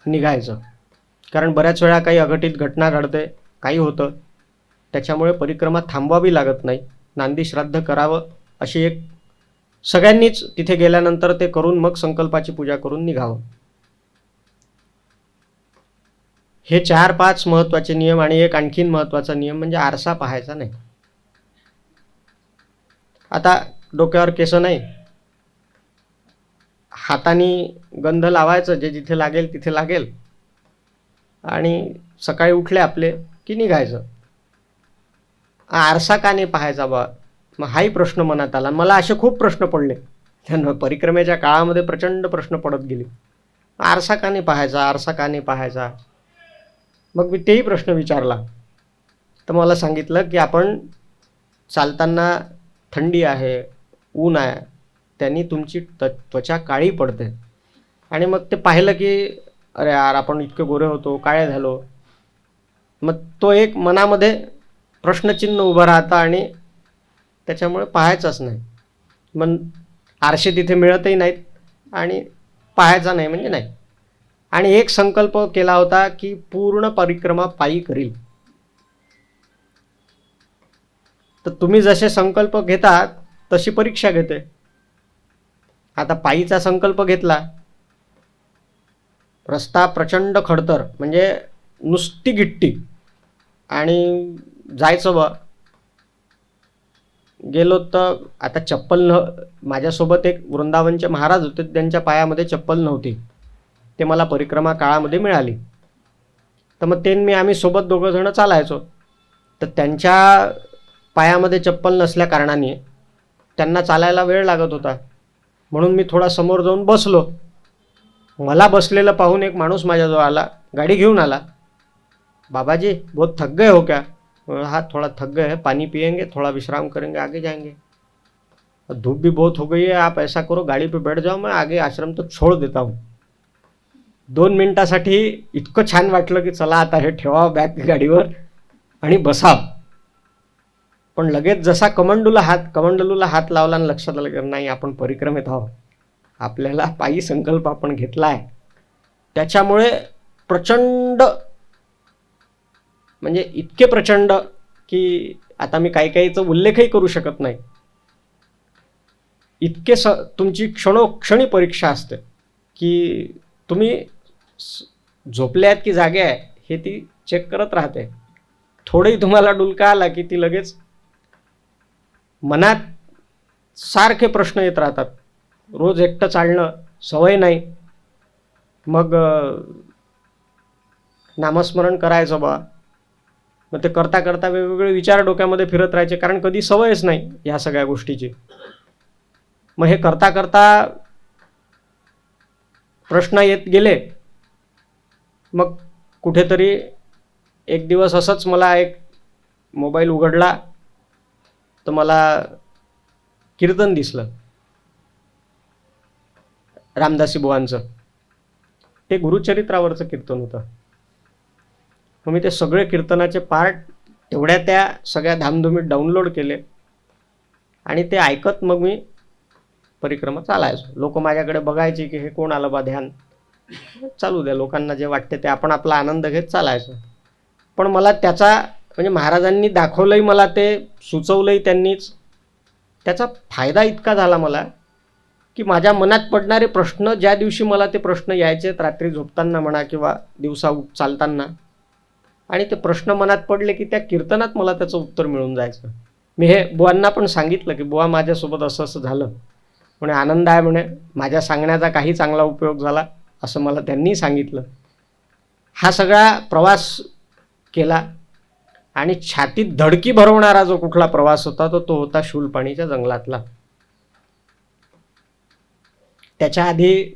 निघायचं. कारण बऱ्याच वेळा काही अघटित घटना घडते, काही होतं, त्याच्यामुळे परिक्रमा थांबवावी लागत नाही. नांदी श्राद्ध करावं अशी एक सगळ्यांनीच तिथे गेल्यानंतर ते करून मग संकल्पाची पूजा करून निघावं. हे 4-5 महत्त्वाचे नियम. आणि एक आणखीन महत्त्वाचा नियम म्हणजे आरसा पाहायचा नाही. आता डोक्यावर केस नाही, हाताने गंध लावायचं, जे जिथे लागेल तिथे लागेल, आणि सकाळी उठले आपले की निघायचं. आरसा का नाही पाहायचा बा? मग हाही प्रश्न मनात आला. मला असे खूप प्रश्न पडले त्यांना, परिक्रमेच्या काळामध्ये प्रचंड प्रश्न पडत गेले. आरसा का नाही पाहायचा, आरसा का नाही पाहायचा? मग मी तेही प्रश्न विचारला. तर मला सांगितलं की आपण चालताना थंडी आहे, ऊन आहे, त्यांनी तुमची त्वचा काळी पडते. आणि मग ते पाहिलं की अरे यार, आपण इतके गोरे होतो, काळे झालो. मग तो एक मनामध्ये प्रश्नचिन्ह उभं राहतं आणि त्याच्यामुळे पाहायचंच नाही. मग आरसे तिथे मिळतही नाहीत आणि पाहायचा नाही म्हणजे नाही. आणि एक संकल्प केला होता की पूर्ण परिक्रमा पायी करील. तर तुम्ही जसे संकल्प घेता तशी परीक्षा घेते. आता पायीचा संकल्प घेतला, रस्ता प्रचंड खडतर, म्हणजे नुसती गिट्टी, आणि जायचं बा. गेलो तर आता चप्पल माझ्यासोबत एक वृंदावनचे महाराज होते, त्यांच्या पायामध्ये चप्पल नव्हती, ते मला परिक्रमा काळामध्ये मिळाली. तर मग आम्ही सोबत दोघं जण चालायचो. तर त्यांच्या पायामध्ये चप्पल नसल्या कारणाने त्यांना चालायला वेळ लागत होता. म्हणून मी थोडा समोर जाऊन बसलो. मला बसलेलं पाहून एक माणूस माझ्याजवळ आला, गाडी घेऊन आला. बाबाजी बहुत थक गए हो क्या? हाँ थोड़ा थक गए हैं, पानी पिएंगे, थोड़ा विश्राम करेंगे, आगे जाएंगे. धूप भी बहुत हो गई है, आप ऐसा करो गाड़ी पे बैठ जाओ, मैं आगे आश्रम तो छोड़ देता हूँ. 2 मिनिटासाठी इतकं छान वाटलं की चला आता हे ठेवावं बॅग गाडीवर आणि बसावं. पण लगेच जसा कमंडलूला हात लावला आणि लक्षात आलं की नाही, आपण परिक्रमेत आहोत, आपल्याला पायी संकल्प आपण घेतलाय. त्याच्यामुळे प्रचंड, म्हणजे इतके प्रचंड की आता मी काहीचा उल्लेखही करू शकत नाही. इतके तुमची क्षणोक्षणी परीक्षा असते की तुम्ही झोपल्यात की जागे आहे हे ती चेक करत राहते. थोडंही तुम्हाला डुलका आला की ती लगेच मनात सारखे प्रश्न येत राहतात. रोज एकटं चालणं सवय नाही, मग नामस्मरण करायचं बा, मग ते करता करता वेगवेगळे विचार डोक्यामध्ये फिरत राहायचे, कारण कधी सवयच नाही ह्या सगळ्या गोष्टीची. मग हे करता करता प्रश्न येत गेले. मग कुठेतरी एक दिवस असंच मला एक मोबाईल उघडला तर मला कीर्तन दिसलं रामदासी बुवांचं. ते गुरुचरित्रावरचं कीर्तन होतं. मग मी ते सगळे कीर्तनाचे पार्ट तेवढ्या त्या सगळ्या धामधुमीत डाउनलोड केले आणि ते ऐकत मग मी परिक्रमा चालायचो. लोक माझ्याकडे बघायचे की हे कोण आलं बा ध्यान. चालू द्या, लोकांना जे वाटते ते, आपण आपला आनंद घेत चालायचो. पण मला त्याचा म्हणजे महाराजांनी दाखवलंही मला, ते सुचवलंही त्यांनीच. त्याचा फायदा इतका झाला मला की माझ्या मनात पडणारे प्रश्न, ज्या दिवशी मला ते प्रश्न यायचे रात्री झोपताना म्हणा किंवा दिवसा चालताना, आणि ते प्रश्न मनात पडले की त्या कीर्तनात मला त्याचं उत्तर मिळून जायचं. मी हे बुवांना पण सांगितलं की बुवा माझ्यासोबत असं असं झालं. म्हणे आनंद आहे म्हणे, माझ्या सांगण्याचा काही चांगला उपयोग झाला असं मला त्यांनी सांगितलं. हा सगळा प्रवास केला आणि छातीत धडकी भरवणारा जो कुठला प्रवास होता तो होता शूलपाणीच्या जंगलातला. त्याच्या आधी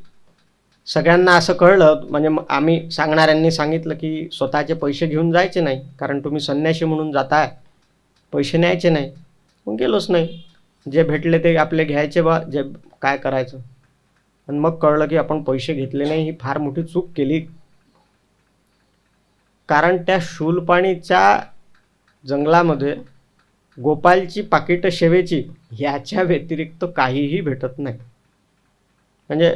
सगळ्यांना असं कळलं, म्हणजे आम्ही सांगणाऱ्यांनी सांगितलं की स्वतःचे पैसे घेऊन जायचे नाही, कारण तुम्ही संन्याशी म्हणून जाताय, पैसे न्यायचे नाही. मग गेलोच नाही. जे भेटले ते आपले घ्यायचे बा, जे काय करायचं. आणि मग कळलं की आपण पैसे घेतले नाही, ही फार मोठी चूक केली. कारण त्या शूलपाणीच्या जंगलामध्ये गोपालची पाकिटं शेवेची याच्या व्यतिरिक्त काहीही भेटत नाही. म्हणजे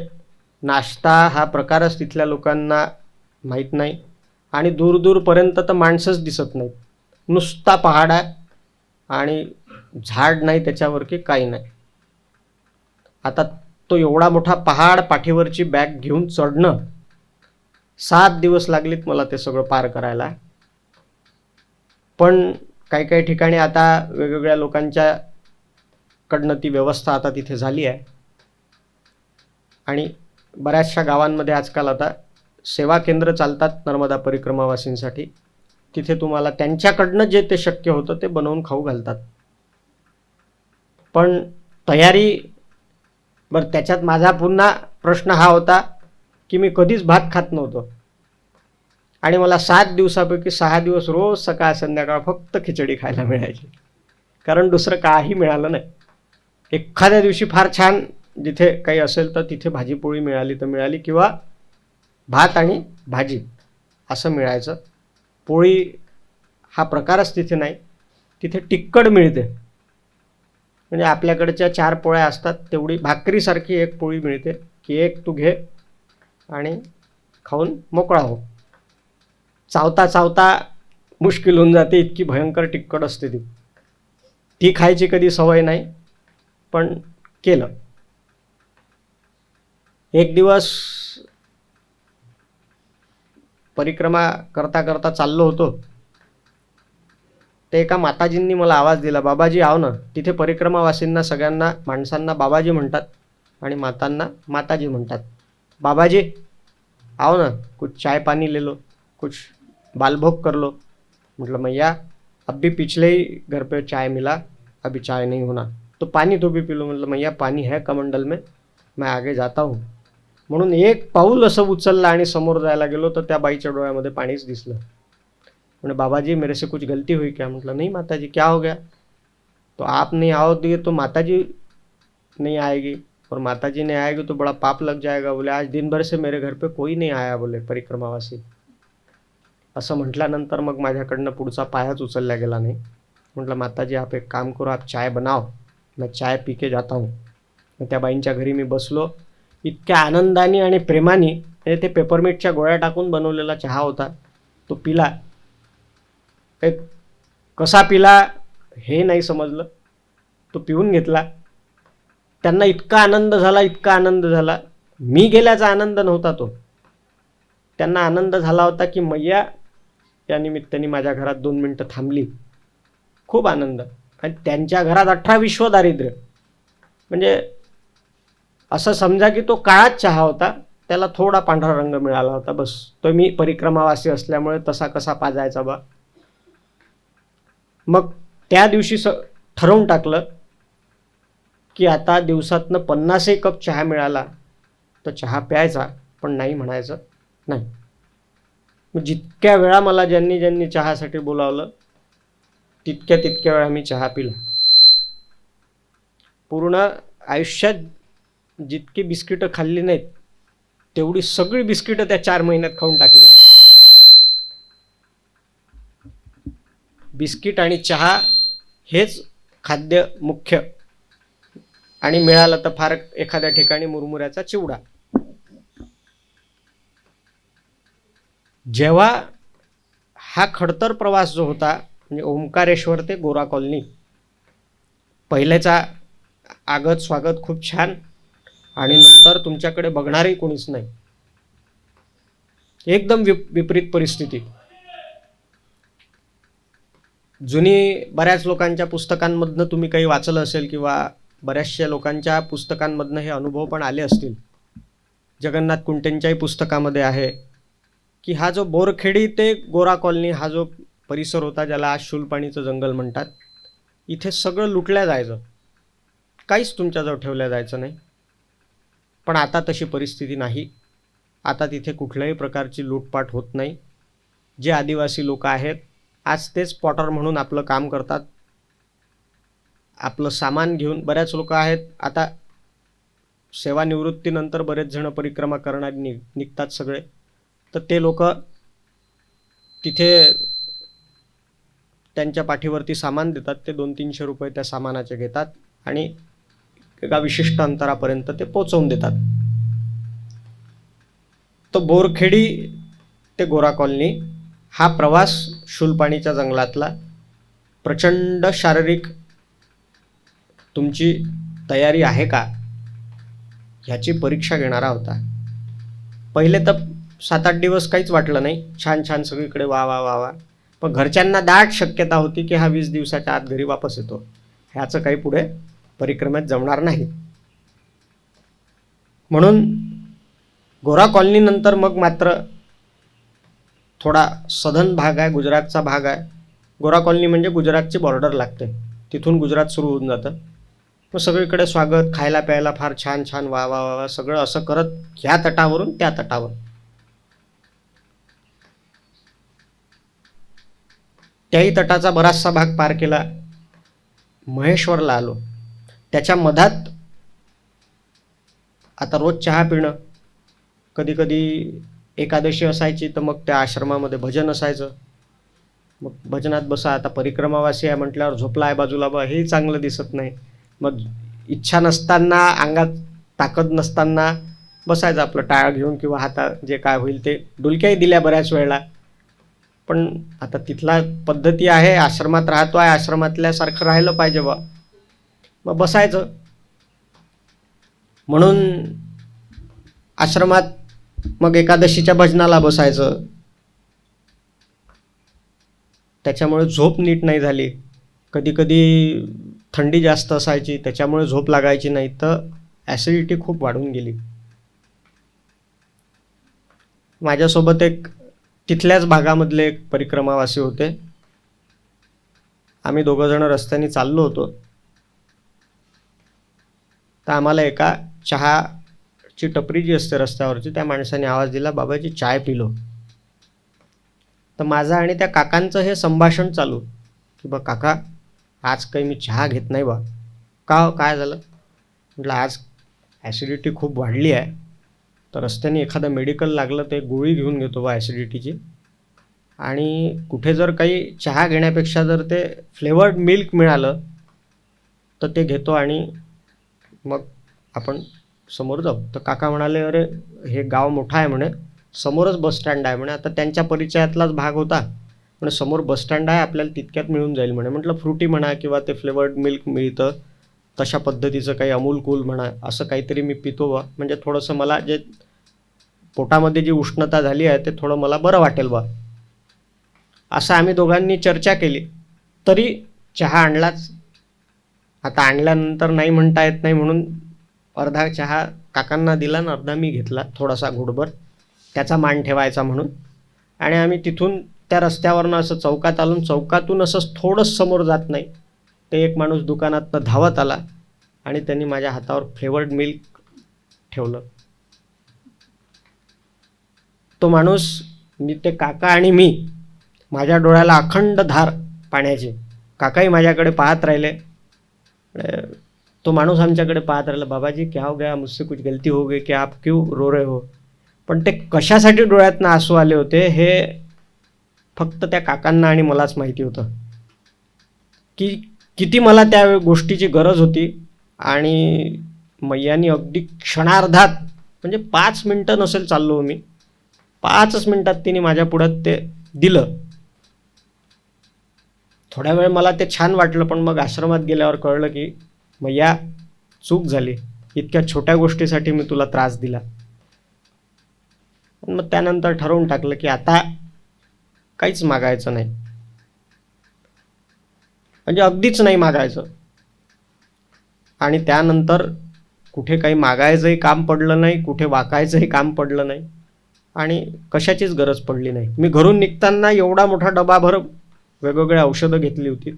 नाश्ता हा प्रकारच तिथल्या लोकांना माहीत नाही, आणि दूरदूरपर्यंत तर माणसंच दिसत नाहीत. नुसता पहाड आहे आणि झाड नाही त्याच्यावर की काही नाही. आता तो एवढा मोठा पहाड, पाठीवरची बॅग घेऊन चढणं, 7 दिवस लागलीत मला ते सगळं पार करायला. पण काही काही ठिकाणी आता वेगवेगळ्या लोकांच्या कडनं ती व्यवस्था आता तिथे झाली आहे, आणि बऱ्याचशा गावांमध्ये आजकाल आता सेवा केंद्र चालतात नर्मदा परिक्रमावासींसाठी. तिथे तुम्हाला त्यांच्याकडनं जे ते शक्य होतं ते बनवून खाऊ घालतात. पण तयारी, बरं त्याच्यात माझा पुन्हा प्रश्न हा होता की मी कधीच भात खात नव्हतो, आणि मला 7 दिवसापैकी 6 दिवस रोज सकाळ संध्याकाळ फक्त खिचडी खायला मिळायची, कारण दुसरं काही मिळालं नाही. एखाद्या दिवशी फार छान जिथे काही असेल तर तिथे भाजीपोळी मिळाली तर मिळाली, किंवा भात आणि भाजी असं मिळायचं. पोळी हा प्रकारच तिथे नाही. तिथे टिक्कड मिळते, म्हणजे आपल्याकडच्या 4 पोळ्या असतात तेवढी भाकरीसारखी एक पोळी मिळते, की एक तू घे आणि खाऊन मोकळा हो. चावता चावता मुश्किल होऊन जाते, इतकी भयंकर टिक्कड असते ती. ती खायची कधी सवय नाही, पण केलं. एक दिवस परिक्रमा करता करता चाललो होतो, ते एका माताजींनी मला आवाज दिला, बाबाजी आव ना. तिथे परिक्रमावासींना सगळ्यांना माणसांना बाबाजी म्हणतात आणि मातांना माताजी म्हणतात. बाबाजी आओ ना, कुछ चाय पानी ले लो, कुछ बालभोग कर लो. मतलब मैया अब भी पिछले ही घर पे चाय मिला, अभी चाय नहीं होना, तो पानी तो भी पी लो. मतलब मैया पानी है कमंडल में, मैं आगे जाता हूँ. म्हणून एक पाऊल असं उचललं आणि समोर जायला गेलो तर त्या बाईच्या डोळ्यामध्ये पाणीच दिसलं. म्हणे बाबाजी मेरे से कुछ गलती हुई क्या? मतलब नहीं माताजी, क्या हो गया? तो आप नहीं आओगे तो माताजी नहीं आएगी, और माताजी नहीं आएगी तो बड़ा पाप लग जाएगा. बोले आज दिन भर से मेरे घर पे कोई नहीं आया, बोले परिक्रमावासी. असं म्हटल्यानंतर मग माझ्याकडनं पुढचा पायच उचलला गेला नाही. म्हटलं माताजी आप एक काम करो, आप चाय बनाओ, मैं चाय पी के जाता हूँ. त्या बाईंच्या घरी मी बसलो. इतक्या आनंदाने आणि प्रेमाने, म्हणजे ते पेपरमिंटच्या गोळ्या टाकून बनवलेला चहा होता, तो पिला. एक कसा पिला हे नाही समजलं, तो पिऊन घेतला. त्यांना इतका आनंद झाला, इतका आनंद झाला. मी गेल्याचा आनंद नव्हता तो. त्यांना आनंद झाला होता की मैया या निमित्ताने माझ्या घरात 2 मिनिटं थांबली. खूप आनंद. आणि त्यांच्या घरात 18 विश्व दारिद्र्य. म्हणजे असं समजा की तो काळाच चहा होता, त्याला थोडा पांढरा रंग मिळाला होता बस. तो मी परिक्रमावासी असल्यामुळे तसा कसा पाजायचा बा. मग त्या दिवशी ठरवून टाकलं की आता दिवसातनं 50 कप चहा मिळाला तर चहा प्यायचा, पण नाही म्हणायचं नाही. मग जितक्या वेळा मला ज्यांनी चहासाठी बोलावलं तितक्या वेळा मी चहा पिला. पूर्ण आयुष्यात जितकी बिस्किटं खाल्ली नाहीत तेवढी सगळी बिस्किटं त्या 4 महिन्यात खाऊन टाकली. बिस्किट आणि चहा हेच खाद्य मुख्य, आणि मिळालं तर फार एखाद्या ठिकाणी मुरमुऱ्याचा चिवडा. जेव्हा हा खडतर प्रवास जो होता म्हणजे ओंकारेश्वर ते गोरा कॉलनी. पहिल्याचा आगत स्वागत खूप छान, आणि नंतर तुमच्याकडे बघणारही कोणीच नाही. एकदम विपरीत परिस्थिती. जुनी बऱ्याच लोकांच्या पुस्तकांमधनं तुम्ही काही वाचलं असेल, किंवा बऱ्याचशा लोकांच्या पुस्तकांमधनं हे अनुभव पण आले असतील. जगन्नाथ कुंटेंच्याही पुस्तकामध्ये आहे की हा जो बोरखेडी ते गोरा कॉलनी हा जो परिसर होता, ज्याला आज शूलपाणीचं जंगल म्हणतात, इथे सगळं लुटल्या जायचं, काहीच तुमच्याजवळ ठेवल्या जायचं नाही. पण आता तशी परिस्थिती नाही. आता तिथे कुठल्याही प्रकारची लूटपाट होत नाही. जे आदिवासी लोक आहेत आज तेच पॉटर म्हणून आपलं काम करतात. आपलं सामान घेऊन बऱ्याच लोक आहेत. आता सेवानिवृत्तीनंतर बरेच जण परिक्रमा करणारे निघतात सगळे, तर ते लोक तिथे त्यांच्या पाठीवरती सामान देतात. ते 200-300 रुपये त्या सामानाचे घेतात आणि एका विशिष्ट अंतरापर्यंत ते पोचवून देतात. तो बोरखेडी ते गोरा कॉलनी हा प्रवास शूलपाणीच्या जंगलातला प्रचंड शारीरिक तुमची तयारी आहे का ह्याची परीक्षा घेणारा होता. पहिले तर 7-8 दिवस काहीच वाटलं नाही, छान छान सगळीकडे वा वा वा वा. पण घरच्यांना दाट शक्यता होती की हा 20 दिवसाच्या आत घरी वापस येतो, ह्याचं काही पुढे परिक्रमेत जमणार नाही. म्हणून गोरा कॉलनीनंतर मग मात्र थोडा सधन भाग आहे, गुजरातचा भाग आहे. गोरा कॉलनी म्हणजे गुजरातची बॉर्डर लागते, तिथून गुजरात सुरू होऊन जातं. मग सगळीकडे स्वागत, खायला प्यायला फार छान छान, वा वा वा, सगळं असं करत ह्या तटावरून त्या तटावर. त्याही तटाचा बराचसा भाग पार केला, महेश्वरला आलो. त्याच्या मधात आता रोज चहा पिणं, कधी कधी एकादशी असायची तर मग त्या आश्रमामध्ये भजन असायचं. मग भजनात बसा. आता परिक्रमावासी आहे म्हटल्यावर झोपला आहे बाजूला बा, हेही चांगलं दिसत नाही. मग इच्छा नसताना, अंगात ताकद नसताना बसायचं आपलं टाळ घेऊन, किंवा हातात जे काय होईल ते. डुलक्याही दिल्या बऱ्याच वेळेला. पण आता तिथला पद्धती आहे, आश्रमात राहतो आहे, आश्रमातल्यासारखं राहिलं पाहिजे बा, मग बसायचं. म्हणून आश्रमात मग एकादशीच्या भजनाला बसायचं. त्याच्यामुळे झोप नीट नाही झाली. कधी कधी थंडी जास्त असायची, त्याच्यामुळे झोप लागायची नाही, तर ॲसिडिटी खूप वाढून गेली. माझ्यासोबत एक तिथल्याच भागामधले एक परिक्रमावासी होते. आम्ही दोघंजणं रस्त्याने चाललो होतो, तर आम्हाला एका चहाची टपरी जी असते रस्त्यावरची, त्या माणसाने आवाज दिला, बाबाजी चाय पिलो. तर माझं आणि त्या काकांचं हे संभाषण चालू की बा काका, आज काही मी चहा घेत नाही बा. का, काय झालं? म्हटलं आज ॲसिडिटी खूप वाढली आहे, तर रस्त्याने एखादं मेडिकल लागलं तर एक गोळी घेऊन घेतो बा ॲसिडिटीची. आणि कुठे जर काही चहा घेण्यापेक्षा जर ते फ्लेवर्ड मिल्क मिळालं तर ते घेतो, आणि मग आपण समोर जाऊ. तर काका म्हणाले, अरे हे गाव मोठं आहे म्हणे, समोरच बसस्टँड आहे म्हणे. आता त्यांच्या परिचयातलाच भाग होता म्हणे, समोर बसस्टँड आहे, आपल्याला तितक्यात मिळून जाईल म्हणे. म्हटलं फ्रुटी म्हणा, किंवा ते फ्लेवर्ड मिल्क मिळतं तशा पद्धतीचं काही, अमूल कूल म्हणा, असं काहीतरी मी पितो बा, म्हणजे थोडंसं मला जे पोटामध्ये जी उष्णता झाली आहे ते थोडं मला बरं वाटेल बा. असं आम्ही दोघांनी चर्चा केली. तरी चहा आणलाच. आता आणल्यानंतर नाही म्हणता येत नाही, म्हणून अर्धा चहा काकांना दिला आणि अर्धा मी घेतला, थोडासा घोटभर, त्याचा मान ठेवायचा म्हणून. आणि आम्ही तिथून त्या रस्त्यावरनं असं चौकात आलो. चौकातून असंच थोडंच समोर जात नाही, ते एक माणूस दुकानातनं धावत आला आणि त्यांनी माझ्या हातावर फ्लेवर्ड मिल्क ठेवलं. तो माणूस, मी, ते काका आणि मी, माझ्या डोळ्याला अखंड धार पाण्याची. काकाही माझ्याकडे पाहत राहिले. तो माणूस आमच्याकडे पाहत राहिला, बाबाजी क्या हो गया, मुझसे कुछ गलती हो गई क्या, आप क्यों रो रहे हो? पण ते कशासाठी डोळ्यातनं आसू आले होते हे फक्त त्या काकांना आणि मलाच माहिती होतं, की किती मला त्या गोष्टीची गरज होती. आणि मैयानी अगदी क्षणार्धात, म्हणजे 5 मिनटं नसेल चाललो मी, 5च मिनटात तिने माझ्या पुढ्यात ते दिलं. थोड्या वेळ मला ते छान वाटलं, पण मग आश्रमात गेल्यावर कळलं की मैया चूक झाली, इतक्या छोट्या गोष्टीसाठी मी तुला त्रास दिला. मग त्यानंतर ठरवून टाकलं की आता काहीच मागायचं नाही, म्हणजे अगदीच नाही मागायचं. आणि त्यानंतर कुठे काही मागायचंही काम पडलं नाही, कुठे वाकायचंही काम पडलं नाही आणि कशाचीच गरज पडली नाही. मी घरून निघताना एवढा मोठा डबाभर वेगवेगळ्या औषधं घेतली होती.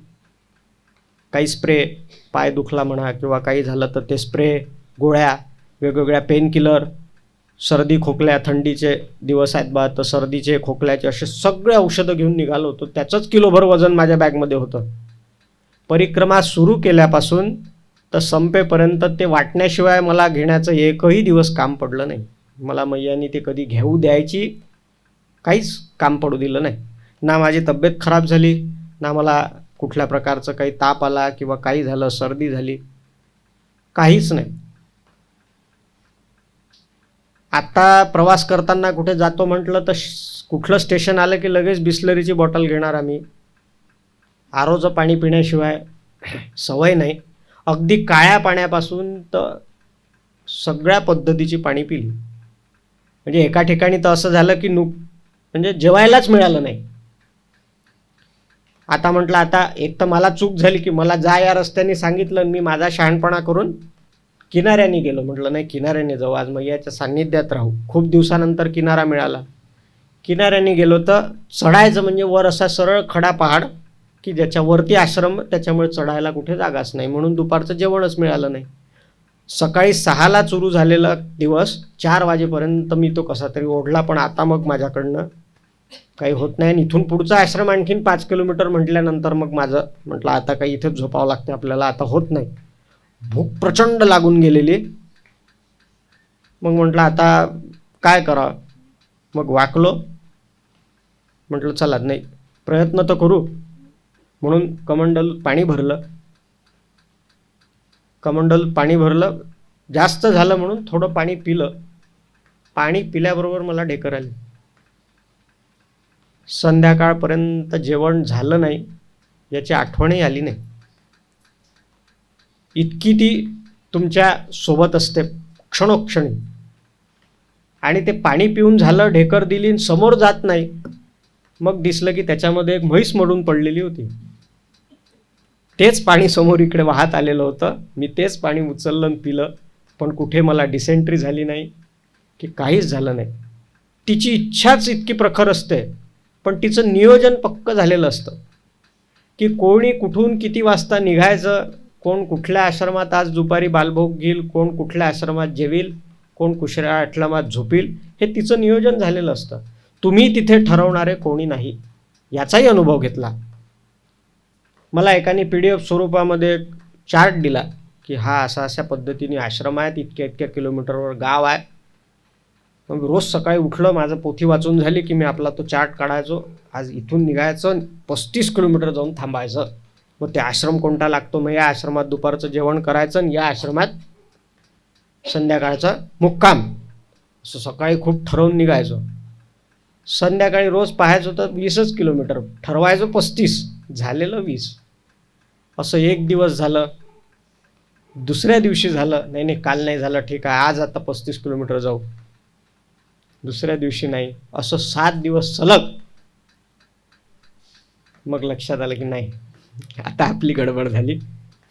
काही स्प्रे, पाय दुखला म्हणा किंवा काही झालं तर ते स्प्रे, गोळ्या, वेगवेगळ्या पेनकिलर, सर्दी खोकल्या, थंडीचे दिवस आहेत बा तर सर्दीचे खोकल्याचे असे सगळे औषधं घेऊन निघालो होतो. त्याचंच किलोभर वजन माझ्या बॅगमध्ये होतं. परिक्रमा सुरू केल्यापासून तर संपेपर्यंत ते वाटण्याशिवाय मला घेण्याचं एकही दिवस काम पडलं नाही. मला मैयानी ते कधी घेऊ द्यायची काहीच काम पडू दिलं नाही. ना माझी तब्येत खराब झाली, ना मला कुठल्या प्रकारचं काही ताप आला किंवा काही झालं, सर्दी झाली, काहीच नाही. आता प्रवास करताना कुठे जातो म्हटलं तर कुठलं स्टेशन आलं की लगेच बिस्लरीची बॉटल घेणार आम्ही. आरोचं पाणी पिण्याशिवाय सवय नाही. अगदी काळ्या पाण्यापासून तर सगळ्या पद्धतीची पाणी पिली. म्हणजे एका ठिकाणी तर असं झालं की म्हणजे जेवायलाच मिळालं नाही. आता म्हटलं आता एक तर मला चूक झाली की मला जा या रस्त्याने सांगितलं, मी माझा शहाणपणा करून किनाऱ्याने गेलो. म्हटलं नाही, किनाऱ्याने जाऊ, आज मैयाच्या सान्निध्यात राहू. खूप दिवसानंतर किनारा मिळाला. किनाऱ्याने गेलो तर चढायचं म्हणजे वर असा सरळ खडा पहाड की ज्याच्यावरती आश्रम, त्याच्यामुळे चढायला कुठे जागाच नाही, म्हणून दुपारचं जेवणच मिळालं नाही. सकाळी 6ला सुरू झालेला दिवस 4 वाजेपर्यंत मी तो कसा तरी ओढला, पण आता मग माझ्याकडनं काही होत नाही. आणि इथून पुढचा आश्रम आणखीन 5 किलोमीटर म्हटल्यानंतर मग माझं म्हटलं आता काही इथेच झोपावं लागते आपल्याला, आता होत नाही. भूक प्रचंड लागून गेलेली. मग म्हटलं आता काय करावं. मग वाकलो, म्हटलं चला नाही प्रयत्न तर करू, म्हणून कमंडल पाणी भरलं. पाणी भरलं, जास्त झालं म्हणून थोडं पाणी पिलं. पाणी पिल्याबरोबर मला ढेकर आली. संध्याकाळपर्यंत जेवण झालं नाही याची आठवणही आली नाही. इतकी ती तुमच्या सोबत असते क्षणोक्षणी. आणि ते पाणी पिऊन झालं, ढेकर दिली, समोर जात नाही. मग दिसलं की त्याच्यामध्ये एक म्हैस मरून पडलेली होती. तेच पाणी समोर इकडे वाहत आलेलं होतं. मी तेच पाणी उचललं आणि पिलं, पण कुठे मला डिसेंट्री झाली नाही की काहीच झालं नाही. तिची इच्छाच इतकी प्रखर असते, पण तिचं नियोजन पक्क झालेलं असतं की कोणी कुठून किती वाजता निघायचं, कोण कुठल्या आश्रमात आज दुपारी बालभोग घेईल, कोण कुठल्या आश्रमात जेवील, कोण कुठल्या आश्रमात झोपील, हे तिचं नियोजन झालेलं असतं. तुम्ही तिथे ठरवणारे कोणी नाही, याचाही अनुभव घेतला. मला एकाने PDF स्वरूपामध्ये चार्ट दिला की हा अशा अशा पद्धतीने आश्रम आहेत, इतक्या इतक्या किलोमीटरवर गाव आहे. मग रोज सकाळी उठलं, माझं पोथी वाचून झाली की मी आपला तो चार्ट काढायचो. आज इथून निघायचं, 35 किलोमीटर जाऊन थांबायचं. मग ते आश्रम कोणता लागतो, मग या आश्रमात दुपारचं जेवण करायचं आणि या आश्रमात संध्याकाळचा मुक्काम. असं सकाळी खूप ठरवून निघायचं. संध्याकाळी रोज पाहायचं तर 20च किलोमीटर, ठरवायचं 35, झालेलं 20. असं एक दिवस झालं. दुसऱ्या दिवशी झालं, नाही नाही काल नाही झालं, ठीक आहे आज आता 35 किलोमीटर जाऊ. दुसऱ्या दिवशी नाही. असं 7 दिवस सलग. मग लक्षात आलं की नाही, आता आपली गडबड झाली.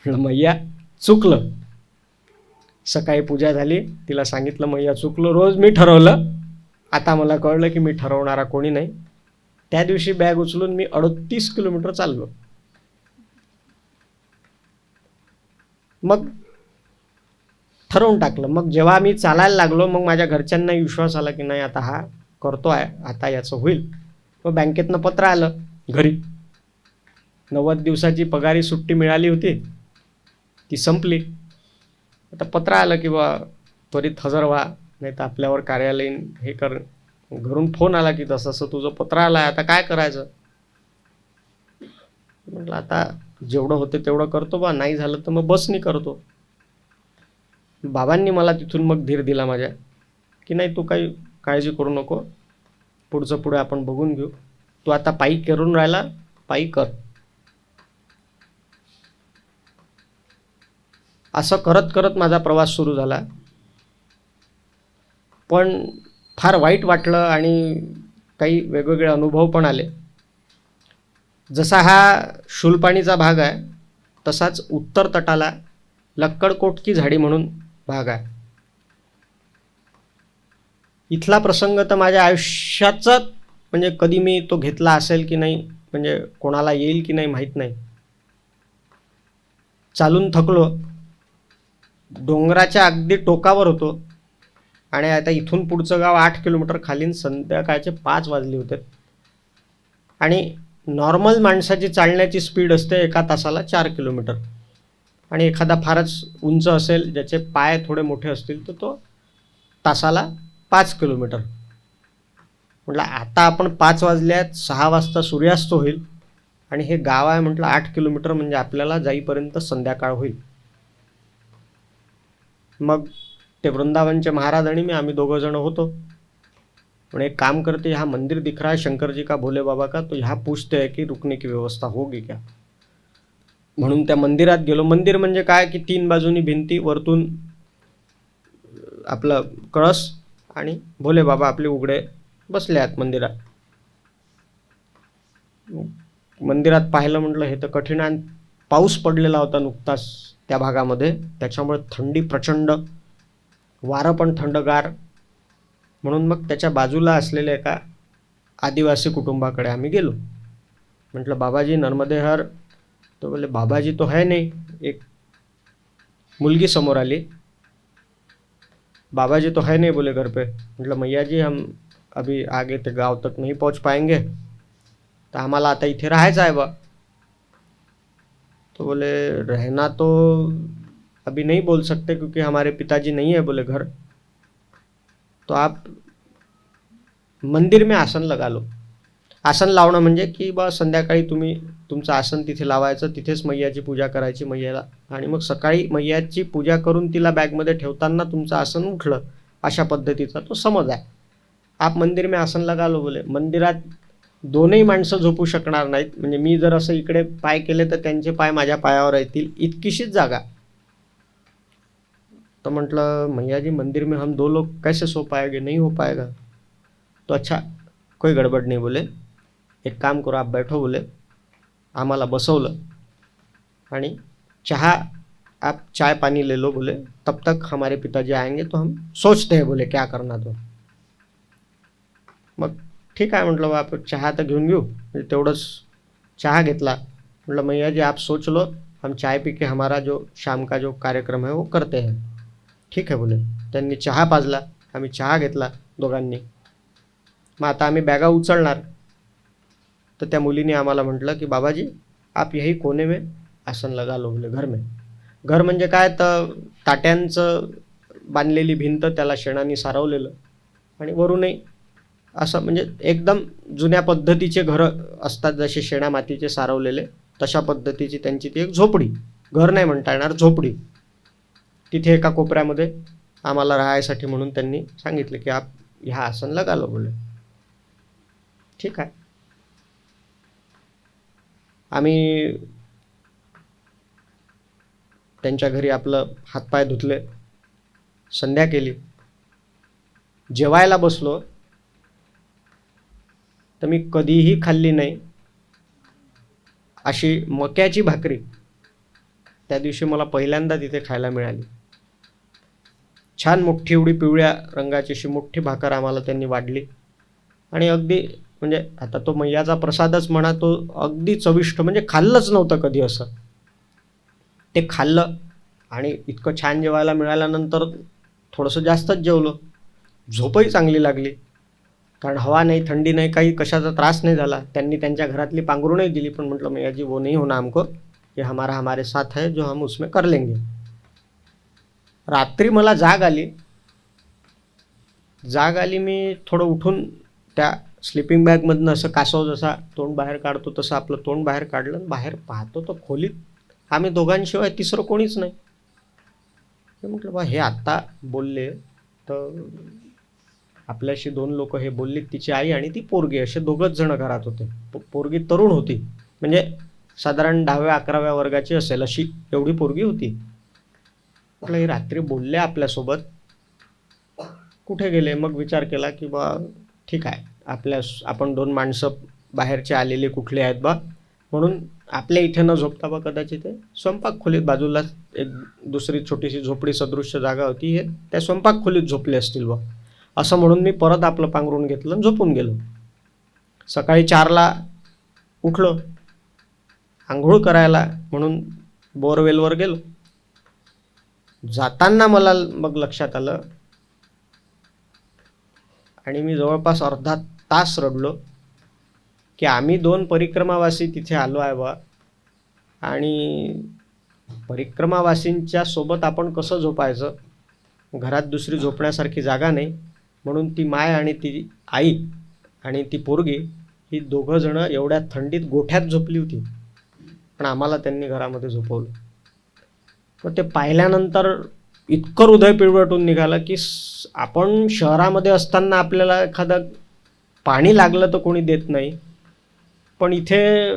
मैया चुकलं. सकाळी पूजा झाली, तिला सांगितलं मैया चुकलं, रोज मी ठरवलं, आता मला कळलं की मी ठरवणारा कोणी नाही. त्या दिवशी बॅग उचलून मी 38 किलोमीटर चाललो. मग ठरवून टाकलं. मग जेव्हा मी चालायला लागलो, मग माझ्या घरच्यांनाही विश्वास आला की नाही आता हा करतो आहे, आता याचं होईल. मग बँकेतनं पत्र आलं घरी. 90 दिवसाची पगारी सुट्टी मिळाली होती, ती संपली. आता पत्र आलं की बा त्वरित हजर व्हा, नाही तर आपल्यावर कार्यालयीन हे कर. घरून फोन आला की तसं असं तुझं पत्र आलं आहे, आता काय करायचं. म्हटलं आता जेवढं होते तेवढं करतो बा, नाही झालं तर मग बसनी करतो. बाबांनी मला तिथून मग धीर दिला माझ्या की नाही तू काही काळजी करू नको, पुढचं पुढे आपण बघून घेऊ. तू आता पायी करून राहिला, पायी कर. असं करत करत माझा प्रवास सुरू झाला. पण फार वाईट वाटलं आणि काही वेगवेगळे अनुभव पण आले. जसा हा शूलपाणीचा भाग आहे तसाच उत्तर तटाला लक्कडकोट झाडी म्हणून भाग आहे. इथला प्रसंग तर माझ्या आयुष्याचा म्हणजे कधी मी तो घेतला असेल की नाही, म्हणजे कोणाला येईल की नाही माहीत नाही. चालून थकलो, डोंगराच्या अगदी टोकावर होतो आणि आता इथून पुढचं गाव 8 किलोमीटर खालीन. संध्याकाळचे 5 वाजले होते आणि नॉर्मल माणसाची चालण्याची स्पीड असते एका तासाला 4 किलोमीटर आणि एखादा फारच उंच असेल ज्याचे पाय थोडे मोठे असतील तर तो तासाला 5 किलोमीटर. म्हटलं आता आपण 5 वाजल्यात, 6 वाजता सूर्यास्त होईल आणि हे गाव आहे म्हटलं 8 किलोमीटर, म्हणजे आपल्याला जाईपर्यंत संध्याकाळ होईल. मग ते वृंदावनचे महाराज आणि मी, आम्ही दोघं जण होतो. पण एक काम करते, यहाँ मंदिर दिख रहा है शंकर जी का, भोले बाबा का, तो यहाँ पूछते हैं कि रुकने की व्यवस्था होगी क्या. म्हणून त्या मंदिरात गेलो. मंदिर म्हणजे काय की 3 बाजूनी भिंती, वरतून आपलं कळस आणि भोले बाबा आपले उघडे बसले आहेत मंदिरात. मंदिरात पाहिलं म्हटलं हे तर कठीण आहे. पाऊस पडलेला होता नुकताच त्या भागामध्ये, त्याच्यामुळे थंडी प्रचंड, वारं पण थंडगार. म्हणून मग त्याच्या बाजूला असलेल्या एका आदिवासी कुटुंबाकडे आम्ही गेलो. म्हटलं बाबाजी नर्मदे हर. तो बोले बाबाजी तो है नहीं. एक मुलगी समोर आली. बाबाजी तो है नहीं बोले घर पे. मतलब मैया जी हम अभी आगे ते गांव तक नहीं पहुंच पाएंगे, तो आम्हाला आता इथे राहायचं आहे बा. तो बोले रहना तो अभी नहीं बोल सकते क्योंकि हमारे पिताजी नहीं है बोले घर, तो आप मंदिर में आसन लगा लो. आसन लावणं म्हणजे की बा संध्याकाळी तुम्ही तुमचं आसन तिथे लावायचं, तिथेच मैयाची पूजा करायची मैयाला, आणि मग सकाळी मैयाची पूजा करून तिला बॅगमध्ये ठेवताना तुमचं आसन उठलं, अशा पद्धतीचा तो समज आहे. आप मंदिर में आसन लगा लो बोले. मंदिरात दोनही माणसं झोपू शकणार नाहीत, म्हणजे मी जर असं इकडे पाय केले तर त्यांचे पाय माझ्या पायावर येतील, इतकीशीच जागा. तो म्हटलं मैया जी मंदिर में हम 2 लोग कैसे सो पाएंगे, नहीं हो पाएगा. तो अच्छा कोई गडबड नहीं बोले, एक काम करो आप बैठो बोले. आम्हाला बसवलं आणि चहा, आप चाय पानी ले लो बोले, तब तक हमारे पिताजी आएंगे तो हम सोचते हैं बोले क्या करना. तो मग ठीक आहे म्हटलं आप चहा तर घेऊन घेऊ. म्हणजे तेवढंच चहा घेतला. म्हटलं मैया जी आप सोच लो, हम चाय पी के हमारा जो शाम का जो कार्यक्रम है वो करते हैं. ठीक आहे बोले. त्यांनी चहा पाजला, आम्ही चहा घेतला दोघांनी. मग आता आम्ही बॅगा उचलणार, तर त्या मुलीने आम्हाला म्हटलं की बाबाजी आप यही कोने में आसन लगा लो बोले घर में. घर म्हणजे काय तर ताट्यांचं बांधलेली भिंत, त्याला शेणाने सारवलेलं आणि वरूनही असं म्हणजे एकदम जुन्या पद्धतीचे घरं असतात जसे शेणा मातीचे सारवलेले, तशा पद्धतीची त्यांची ती एक झोपडी. घर नाही म्हणता येणार, झोपडी. तिथे एका कोपऱ्यामध्ये आम्हाला राहायसाठी म्हणून त्यांनी सांगितलं की आप ह्या आसन लगा लो बोले. ठीक आहे. आम्ही त्यांच्या घरी आपलं हातपाय धुतले, संध्या केली, जेवायला बसलो तर मी कधीही खाल्ली नाही अशी मक्याची भाकरी त्या दिवशी मला पहिल्यांदा तिथे खायला मिळाली. छान मोठी एवढी पिवळ्या रंगाची अशी मोठी भाकर आम्हाला त्यांनी वाढली आणि अगदी म्हणजे आता तो मैयाचा प्रसादच म्हणा, तो अगदी चविष्ट, म्हणजे खाल्लंच नव्हतं कधी असं. ते खाल्लं आणि इतकं छान जेवायला मिळाल्यानंतर थोडंसं जास्तच जेवलो. झोपही चांगली लागली, कारण हवा नाही, थंडी नाही, काही कशाचा त्रास नाही झाला. त्यांनी त्यांच्या घरातली पांघरूणही दिली, पण म्हटलं मैया जी वो नहीं होना हमको, ये हमारा हमारे साथ है जो हम उसमें कर लेंगे. रात्री मला जाग आली. मी थोडं उठून त्या स्लिपिंग बॅगमधनं असं कासव जसा तोंड बाहेर काढतो तसं आपलं तोंड बाहेर काढलं. बाहेर पाहतो तर खोलीत आम्ही दोघांशिवाय तिसरं कोणीच नाही. म्हटलं बा हे आत्ता बोलले तर आपल्याशी 2 लोक हे बोलली, तिची आई आणि ती पोरगी, असे 2च जण घरात होते. पोरगी तरुण होती, म्हणजे साधारण 10व्या 11व्या वर्गाची असेल अशी एवढी पोरगी होती. म्हटलं हे रात्री बोलले आपल्यासोबत, कुठे गेले? मग विचार केला की बा ठीक आहे, आपण 2 माणसं बाहेरचे आलेले कुठले आहेत बा, म्हणून आपल्या इथे न झोपता बा कदाचित ते स्वयंपाक खोलीत बाजूलाच एक दुसरी छोटीशी झोपडी सदृश्य जागा होती, हे त्या स्वयंपाक खोलीत झोपले असतील बा, असं म्हणून मी परत आपलं पांघरून घेतलं आणि झोपून गेलो. सकाळी 4ला उठलो आंघोळ करायला म्हणून बोरवेलवर गेलो. जाताना मला मग लक्षात आलं आणि मी जवळपास अर्धा तास रडलो की आम्ही 2 परिक्रमावासी तिथे आलो आहे बा, आणि परिक्रमावासींच्या सोबत आपण कसं झोपायचं? घरात दुसरी झोपण्यासारखी जागा नाही, म्हणून ती माय आणि ती आई आणि ती पोरगी ही 2 जणं एवढ्या थंडीत गोठ्यात झोपली होती, पण आम्हाला त्यांनी घरामध्ये झोपवलं. मग ते पाहिल्यानंतर इतकं हृदय पिळवटून निघालं की आपण शहरामध्ये असताना आपल्याला एखादं पाणी लागलं तर कोणी देत नाही, पण इथे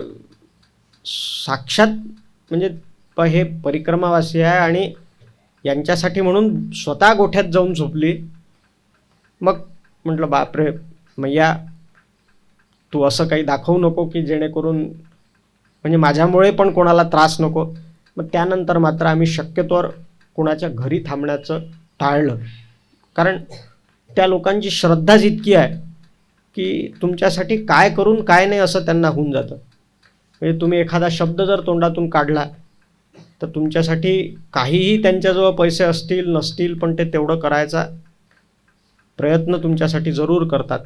साक्षात म्हणजे हे परिक्रमावासी आहे आणि यांच्यासाठी म्हणून स्वतः गोठ्यात जाऊन झोपली. मग म्हटलं बापरे मैया, तू असं काही दाखवू नको की जेणेकरून म्हणजे माझ्यामुळे पण कोणाला त्रास नको. मग त्यानंतर मात्र आम्ही शक्यतोवर कोणाच्या घरी थांबण्याचं टाळलं, कारण त्या लोकांची श्रद्धाच इतकी आहे की तुमच्यासाठी काय करून काय नाही असं त्यांना होऊन जातं. म्हणजे तुम्ही एखादा शब्द जर तोंडातून काढला तर तुमच्यासाठी काहीही त्यांच्याजवळ पैसे असतील नसतील, पण ते तेवढं करायचा प्रयत्न तुमच्यासाठी जरूर करतात.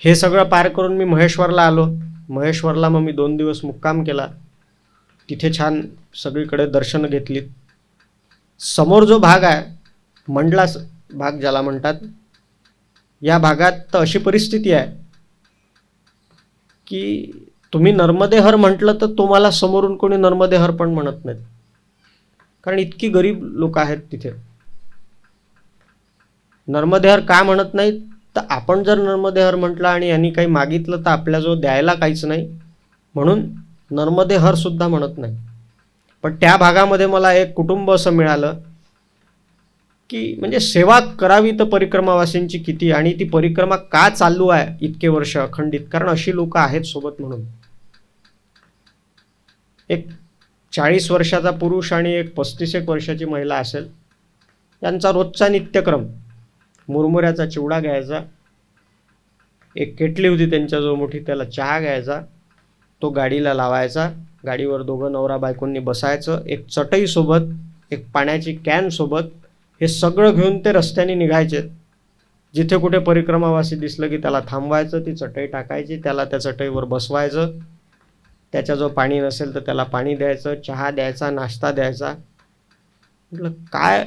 हे सगळं पार करून मी महेश्वरला आलो. महेश्वरला मग मी 2 दिवस मुक्काम केला. तिथे छान सगळीकडे दर्शनं घेतलीत. समोर जो भाग आहे, मंडला भाग ज्याला म्हणतात, या भागात तर अशी परिस्थिती आहे की तुम्ही नर्मदे हर म्हटलं तर तुम्हाला समोरून कोणी नर्मदे हर पण म्हणत नाहीत, कारण इतकी गरीब लोक आहेत तिथे. नर्मदे हर का म्हणत नाहीत? तर आपण जर नर्मदे हर म्हटलं आणि यांनी काही मागितलं तर आपल्याजवळ द्यायला काहीच नाही, म्हणून नर्मदे हर सुद्धा म्हणत नाही. पण त्या भागामध्ये मला एक कुटुंब असं मिळालं की म्हणजे सेवा करावी तर परिक्रमावासींची किती, आणि ती परिक्रमा का चालू आहे इतके वर्ष अखंडित, कारण अशी लोक आहेत सोबत. म्हणून एक 40 वर्षाचा पुरुष आणि एक 35 वर्षाची महिला असेल, यांचा रोजचा नित्यक्रम मुरमुऱ्याचा चिवडा घ्यायचा, एक केटली होती त्यांच्याजवळ मोठी, त्याला चहा घ्यायचा, तो गाडीला लावायचा, गाडीवर 2 नवरा बायकोंनी बसायचं, एक चटई सोबत, एक पाण्याची कॅन सोबत, हे सगळं घेऊन ते रस्त्याने निघायचे. जिथे कुठे परिक्रमावासी दिसलं की त्याला थांबवायचं, ती चटई टाकायची, त्याला त्या चटईवर बसवायचं, त्याच्याजवळ पाणी नसेल तर त्याला पाणी द्यायचं, चहा द्यायचा, नाश्ता द्यायचा. म्हटलं काय,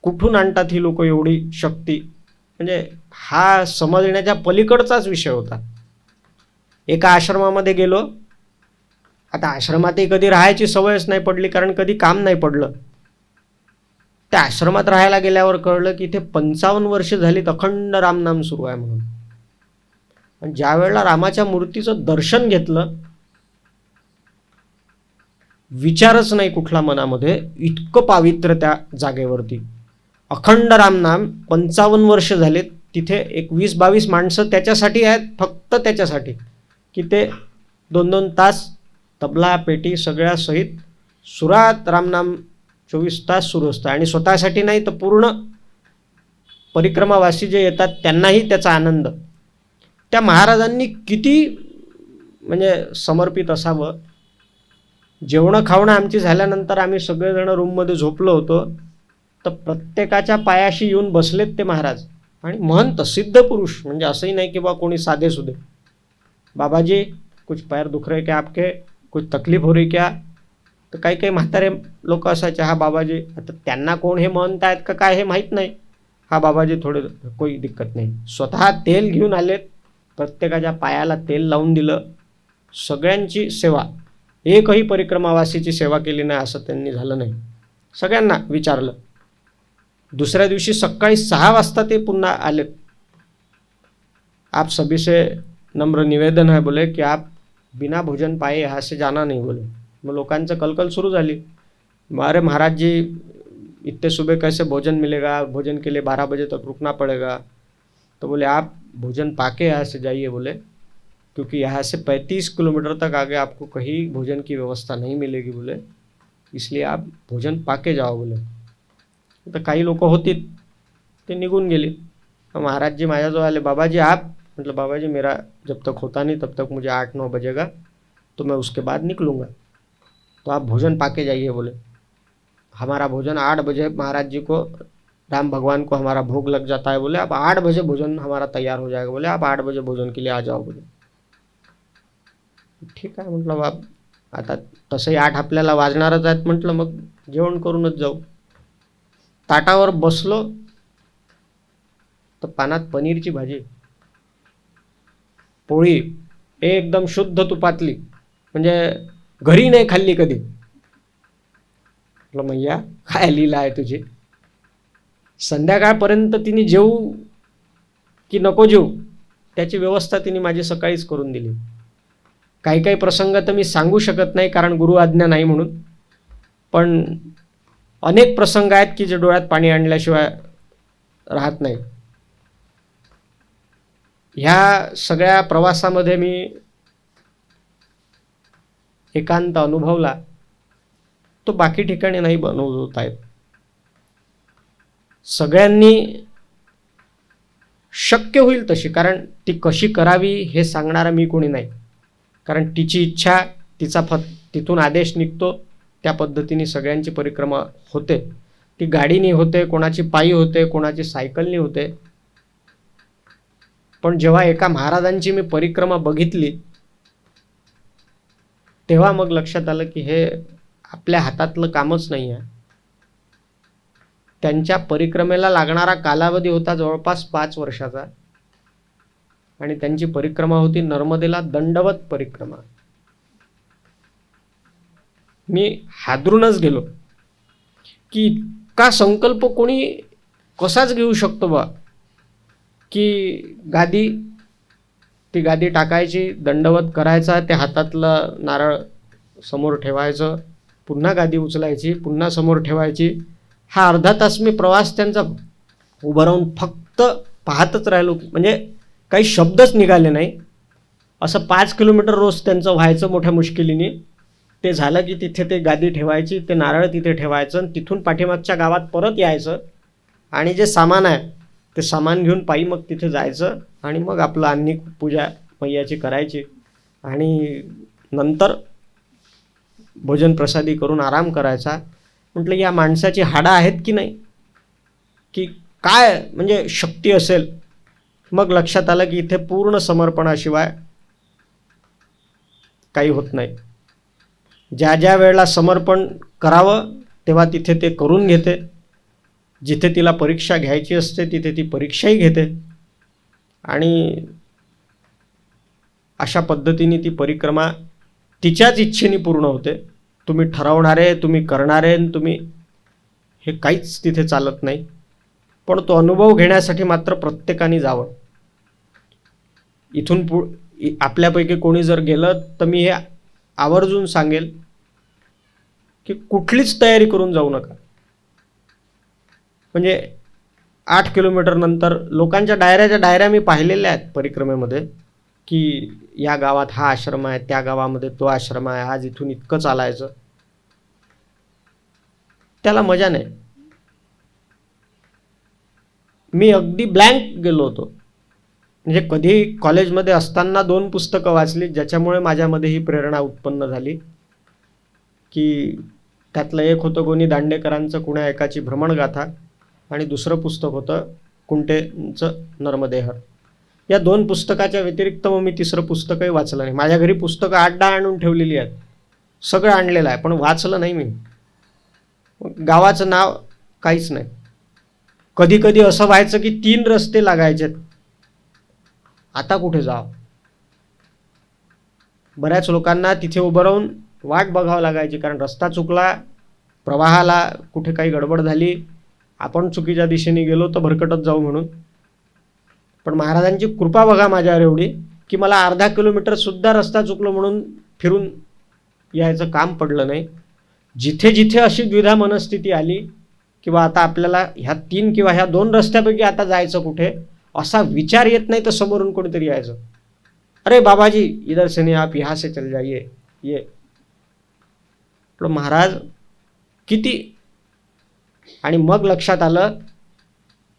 कुठून आणतात ही लोक एवढी शक्ती? म्हणजे हा समजण्याच्या पलीकडचाच विषय होता. एका आश्रमामध्ये गेलो. आता आश्रमातही कधी राहायची सवयच नाही पडली, कारण कधी काम नाही पडलं. त्या आश्रमात राहायला गेल्यावर कळलं की इथे 55 वर्ष झालीत अखंड रामनाम सुरू आहे म्हणून. आणि ज्या वेळेला रामाच्या मूर्तीचं दर्शन घेतलं, विचारच नाही कुठला मनामध्ये, इतकं पावित्र्य त्या जागेवरती. अखंड रामनाम 55 वर्ष झालेत. तिथे एक 20-22 माणसं त्याच्यासाठी आहेत, फक्त त्याच्यासाठी, की ते 2-2 तास तबला पेटी सगळ्या सहित सुरात रामनाम 24 तास सुरू असतं. आणि स्वतःसाठी नाही तर पूर्ण परिक्रमावासी जे येतात त्यांनाही त्याचा आनंद. त्या महाराजांनी किती म्हणजे समर्पित असावं. जेवणं खावणं आमची झाल्यानंतर आम्ही सगळेजण रूममध्ये झोपलो होतो, तर प्रत्येकाच्या पायाशी येऊन बसलेत ते महाराज. आणि महंत सिद्ध पुरुष, म्हणजे असंही नाही की बा कोणी साधे सुधे. बाबाजी कुछ पैर दुख रहे क्या आपके, कुछ तकलीफ हो रही क्या? तर काही काही म्हातारे लोक असायचे, हा बाबाजी. आता त्यांना कोण हे महंत आहेत का काय हे माहीत नाही. हा बाबाजी थोडे, कोई दिक्कत नाही. स्वतः तेल घेऊन आलेत, प्रत्येकाच्या पायाला तेल लावून दिलं, सगळ्यांची सेवा. एकही परिक्रमावासीची सेवा केली नाही असं त्यांनी झालं नाही. सगळ्यांना विचारलं. दुसऱ्या दिवशी सकाळी 6 वाजता ते पुन्हा आलेत. आप सभी से नम्र निवेदन है बोले कि आप बिना भोजन पाए यहाँ से जाना नहीं बोले. मग लोकांचं कलकल सुरू झाली. अरे महाराज जी, इतने सुबह कैसे भोजन मिलेगा, भोजन के लिए 12 बजे तक रुकना पड़ेगा। तो बोले आप भोजन पाके यहाँ से जाइए बोले, क्योंकि यहाँ से 35 किलोमीटर तक आगे आपको कहीं भोजन की व्यवस्था नहीं मिलेगी बोले, इसलिए आप भोजन पाके जाओ बोले। तर काही लोक होती ते निघून गेली। महाराज जी माझ्याजवळ आले, बाबाजी आप, मतलब बाबाजी मेरा जब तक होता नहीं तब तक मुझे 8-9 बजेगा, तो मैं उसके बाद निकलूँगा, तो आप भोजन पाके जाइए बोले। हमारा भोजन 8 बजे महाराज जी को, राम भगवान को हमारा भोग लग जाता है बोले, आप 8 बजे भोजन हमारा तैयार हो जाएगा बोले, आप 8 बजे भोजन के लिए आ जाओ बोले। ठीक आहे म्हटलं, बाप आता तसंही 8 आपल्याला वाजणारच आहेत म्हटलं, मग जेवण करूनच जाऊ। ताटावर बसलो तर पानात पनीरची भाजी, पोळी एकदम शुद्ध तुपातली, म्हणजे घरी नाही खाल्ली कधी। म्हटलं मैया काय लीला आहे तुझी, संध्याकाळपर्यंत तिने जेवू की नको जेवू त्याची व्यवस्था तिने माझी सकाळीच करून दिली। काही काही प्रसंग तर मी सांगू शकत नाही कारण गुरु आज्ञा नाही म्हणून, पण अनेक प्रसंग आहेत की जे डोळ्यात पाणी आणल्याशिवाय राहत नाही। ह्या सगळ्या प्रवासामध्ये मी एकांत अनुभवला, तो बाकी ठिकाणी नाही अनुभवता येत। सगळ्यांनी शक्य होईल तशी, कारण ती कशी करावी हे सांगणारा मी कोणी नाही, कारण तिची इच्छा, तिचा तिथून आदेश निघतो, त्या पद्धतीने सगळ्यांची परिक्रमा होते। ती गाडीने होते, कोणाची पायी होते, कोणाची सायकलनी होते। पण जेव्हा एका महाराजांची मी परिक्रमा बघितली तेव्हा मग लक्षात आलं की हे आपल्या हातातलं कामच नाही आहे। त्यांच्या परिक्रमेला लागणारा कालावधी होता जवळपास 5 वर्षाचा, आणि त्यांची परिक्रमा होती नर्मदेला दंडवत परिक्रमा। मी हादरूनच गेलो की इतका संकल्प कोणी कसाच घेऊ शकतो बा, की ती गादी टाकायची, दंडवत करायचा, त्या हातातलं नारळ समोर ठेवायचं, पुन्हा गादी उचलायची, पुन्हा समोर ठेवायची। हा अर्धा तास मी प्रवास त्यांचा उभं राहून फक्त पाहतच राहिलो, म्हणजे काही शब्दच निघाले नाही। असं 5 किलोमीटर रोज त्यांचं व्हायचं मोठ्या मुश्किलीने। ते झालं की तिथे ते गादी ठेवायची, ते नारळ तिथे ठेवायचं, आणि तिथून पाठीमागच्या गावात परत यायचं, आणि जे सामान आहे ते सामान घेऊन पायी मग तिथे जायचं, आणि मग आपलं अन्निक पूजा मैयाची करायची, आणि नंतर भोजन प्रसादी करून आराम करायचा। म्हटलं या माणसाची हाडं आहेत की नाही, की काय म्हणजे शक्ती असेल। मग लक्षात आलं की इथे पूर्ण समर्पणाशिवाय काही होत नाही। ज्या ज्या वेळेला समर्पण करावं तेव्हा तिथे ते करून घेते, जिथे तिला परीक्षा घ्यायची असते तिथे ती परीक्षाही घेते, आणि अशा पद्धतीने ती परिक्रमा तिच्याच इच्छेने पूर्ण होते। तुम्ही ठरवणारे, तुम्ही करणारे, तुम्ही हे काहीच तिथे चालत नाही, पण तो अनुभव घेण्यासाठी मात्र प्रत्येकाने जावं। इथून आपल्यापैकी कोणी जर गेलं तर मी हे आवर्जून सांगेल की कुठलीच तयारी करून जाऊ नका। म्हणजे 8 किलोमीटर नंतर लोकांच्या डायऱ्या मी पाहिलेल्या आहेत परिक्रमेमध्ये, की या गावात हा आश्रम आहे, त्या गावामध्ये तो आश्रम आहे, आज इथून इतकं चालायचं। त्याला मजा नाही। मी अगदी ब्लँक गेलो होतो। म्हणजे कधी कॉलेजमध्ये असताना 2 पुस्तकं वाचली ज्याच्यामुळे माझ्यामध्ये ही प्रेरणा उत्पन्न झाली, की त्यातलं एक होतं गोनी दांडेकरांचं कुण्या एकाची भ्रमणगाथा, आणि दुसरं पुस्तक होतं कुंटेंचं नर्मदेहर। या 2 पुस्तकाच्या व्यतिरिक्त मग मी तिसरं पुस्तकही वाचलं नाही। माझ्या घरी पुस्तकं 8-10 आणून ठेवलेली आहेत, सगळं आणलेलं आहे, पण वाचलं नाही मी। गावाचं नाव काहीच नाही। कधी कधी असं व्हायचं की 3 रस्ते लागायचे, आता कुठे जावं। बऱ्याच लोकांना तिथे उभं राहून वाट बघावं लागायची, कारण रस्ता चुकला, प्रवाहाला कुठे काही गडबड झाली, आपण चुकीच्या दिशेने गेलो तर भरकटत जाऊ म्हणून। पण महाराजांची कृपा बघा माझ्यावर एवढी की मला अर्धा किलोमीटर सुद्धा रस्ता चुकलो म्हणून फिरून यायचं काम पडलं नाही। जिथे जिथे अशी द्विधा मनस्थिती आली किंवा आता आपल्याला ह्या 3 किंवा ह्या 2 रस्त्यापैकी आता जायचं कुठे असा विचार येत नाही, तर समोरून कोणीतरी यायचं, अरे बाबाजी इधर से नहीं, आप यहाँ से चल जाइए ये. पण महाराज किती. आणि मग लक्षात आलं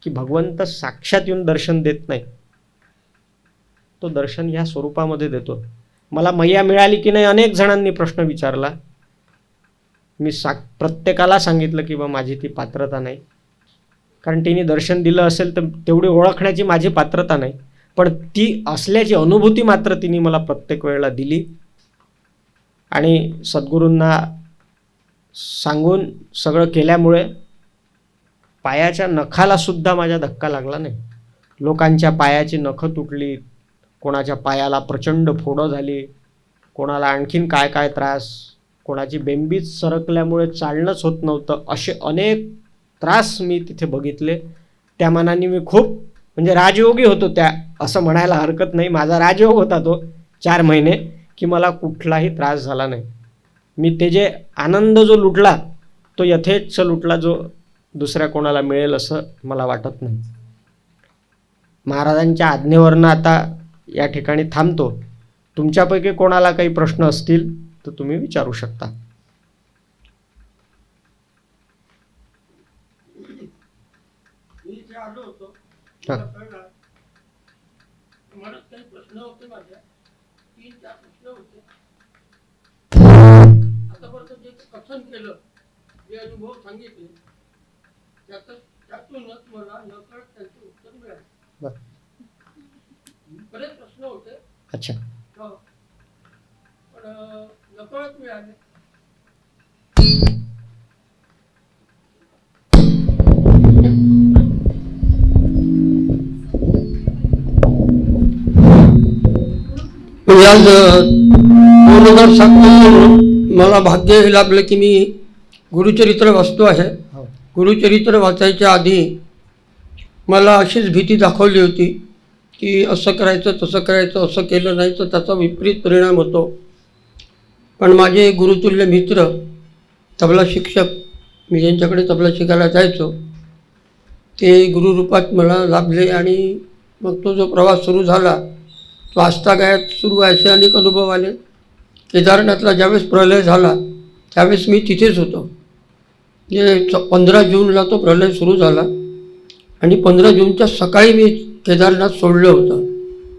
की भगवंत साक्षात येऊन दर्शन देत नाही, तो दर्शन ह्या स्वरूपामध्ये देतो. मला मैया मिळाली की नाही अनेक जणांनी प्रश्न विचारला. मी प्रत्येकाला सांगितलं की बा माझी ती पात्रता नाही, कारण तिने दर्शन दिलं असेल तर तेवढी ओळखण्याची माझी पात्रता नाही, पण ती असल्याची अनुभूती मात्र तिने मला प्रत्येक वेळेला दिली. आणि सद्गुरूंना सांगून सगळं केल्यामुळे पायाच्या नखाला सुद्धा माझ्या धक्का लागला नाही. लोकांच्या पायाची नखं तुटली, कोणाच्या पायाला प्रचंड फोडं झाली, कोणाला आणखीन काय काय त्रास, कोणाची बेंबीच सरकल्यामुळे चालणंच होत नव्हतं, असे अनेक त्रास मी तिथे बघितले. त्या मानाने मी खूप म्हणजे राजयोगी होतो त्या, असं म्हणायला हरकत नाही. माझा राजयोग होता तो 4 महिने, की मला कुठलाही त्रास झाला नाही. मी ते जे आनंद जो लुटला तो यथेच्छ लुटला, जो दुसऱ्या कोणाला मिळेल असं मला वाटत नाही. महाराजांच्या आज्ञेवरनं आता या ठिकाणी थांबतो. तुमच्यापैकी कोणाला काही प्रश्न असतील तर तुम्ही विचारू शकता. हां, प्रश्न होते माझ्या 3-4 प्रश्न होते. आतापर्यंत जे कथन केलं, जे अनुभव सांगितले, त्यातूनच मला नकळत त्यांचे उत्तर मिळाले. बरेच प्रश्न होते. अच्छा. हो, पण नकळत मिळाले. आज 2007 मला भाग्य हे लाभलं की मी गुरुचरित्र वाचतो आहे. गुरुचरित्र वाचायच्या आधी मला अशीच भीती दाखवली होती की असं करायचं तसं करायचं, असं केलं नाही तर त्याचा विपरीत परिणाम होतो. पण माझे गुरुतुल्य मित्र, तबला शिक्षक, मी ज्यांच्याकडे तबला शिकायला जायचो, ते गुरुरूपात मला लाभले. आणि मग तो जो प्रवास सुरू झाला तो आस्थागायत सुरू व्हायचे अनेक अनुभव आले. केदारनाथला ज्यावेळेस प्रलय झाला त्यावेळेस मी तिथेच होतो. म्हणजे 15 जूनला तो प्रलय सुरू झाला आणि 15 जूनच्या सकाळी मी केदारनाथ सोडलं होतं.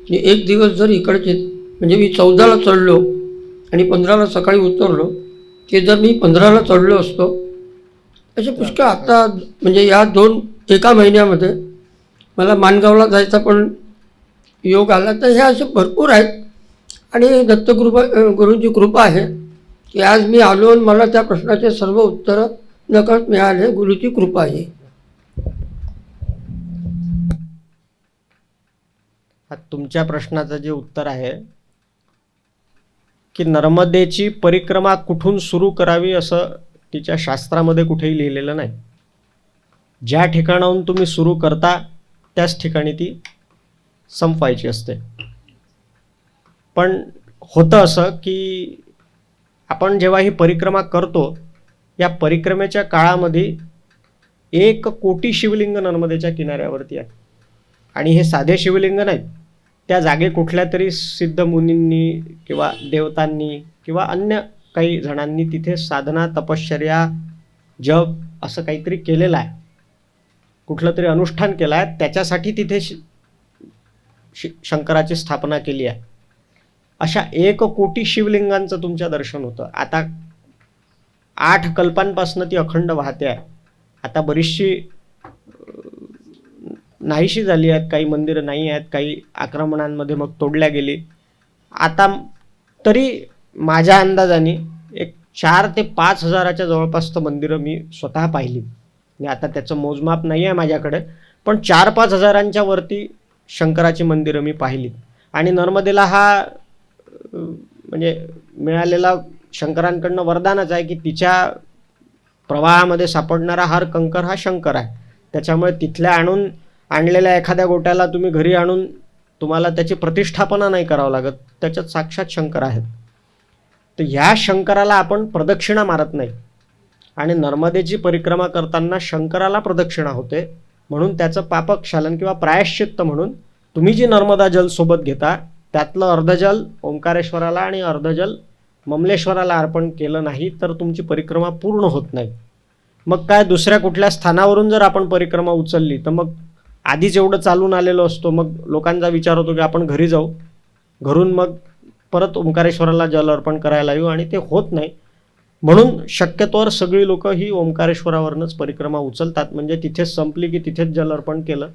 आणि एक दिवस जर इकडचे, म्हणजे मी 14ला चढलो आणि 15ला सकाळी उतरलो, ते जर मी 15ला चढलो असतो, असे पुष्कळ. आता म्हणजे या एका महिन्यामध्ये मला माणगावला जायचा पण योग आला. तर हे असे भरपूर आहेत. आणि गुरूंची कृपा आहे की आज मी आलो आणि मला त्या प्रश्नाचे सर्व उत्तरं नकळत मिळाले. गुरुची कृपा आहे. तुमच्या प्रश्नाचं जे उत्तर आहे की नर्मदेची परिक्रमा कुठून सुरू करावी असं तिच्या शास्त्रामध्ये कुठेही लिहिलेलं नाही. ज्या ठिकाणाहून तुम्ही सुरू करता त्याच ठिकाणी ती संपवायची असते. पण होतं असं की आपण जेव्हा ही परिक्रमा करतो, या परिक्रमेच्या काळामध्ये 1 कोटी शिवलिंग नर्मदेच्या किनाऱ्यावरती आहे. आणि हे साधे शिवलिंग नाहीत. त्या जागे कुठल्या तरी सिद्ध मुनींनी किंवा देवतांनी किंवा अन्य काही जणांनी तिथे साधना, तपश्चर्या, जप असं काहीतरी केलेलं आहे, कुठलं तरी अनुष्ठान केलं आहे, त्याच्यासाठी तिथे शंकराची स्थापना केली आहे. अशा 1 कोटी शिवलिंगांचं तुमच्या दर्शन होतं. आता 8 कल्पांपासून ती अखंड वाहते आहे. आता बरीचशी नाहीशी झाली आहेत, काही मंदिरं नाही आहेत, काही आक्रमणांमध्ये मग तोडल्या गेली. आता तरी माझ्या अंदाजाने एक 4 ते 5 हजाराच्या जवळपास मंदिरं मी स्वतः पाहिली. आणि आता त्याचं मोजमाप नाही आहे माझ्याकडे, पण 4-5 हजारांच्या वरती शंकराची मंदिरं मी पाहिली. आणि नर्मदेला हा म्हणजे मिळालेला शंकरांकडनं वरदानच आहे की तिच्या प्रवाहामध्ये सापडणारा हर कंकर हा शंकर आहे. त्याच्यामुळे तिथल्या आणलेल्या एखाद्या गोट्याला तुम्ही घरी आणून तुम्हाला त्याची प्रतिष्ठापना नाही करावं लागत, त्याच्यात साक्षात शंकर आहेत. तर ह्या शंकराला आपण प्रदक्षिणा मारत नाही. आणि नर्मदेची परिक्रमा करताना शंकराला प्रदक्षिणा होते, म्हणून त्याचं पापक्षालन किंवा प्रायश्चित्त म्हणून तुम्ही जी नर्मदा जल सोबत घेता त्यातलं अर्ध जल ओंकारेश्वराला आणि अर्ध जल ममलेश्वराला अर्पण केलं नाही तर तुमची परिक्रमा पूर्ण होत नाही. मग काय, दुसऱ्या कुठल्या स्थानावरून जर आपण परिक्रमा उचलली तर मग आधीच एवढं चालून आलेलो असतो, मग लोकांचा विचार होतो की आपण घरी जाऊ, घरून मग परत ओंकारेश्वराला जल अर्पण करायला येऊ, आणि ते होत नाही. म्हणून शक्यतोवर सगळी लोक ही ओंकारेश्वरावरनंच परिक्रमा उचलतात. म्हणजे तिथेच संपली की तिथेच जल अर्पण केलं,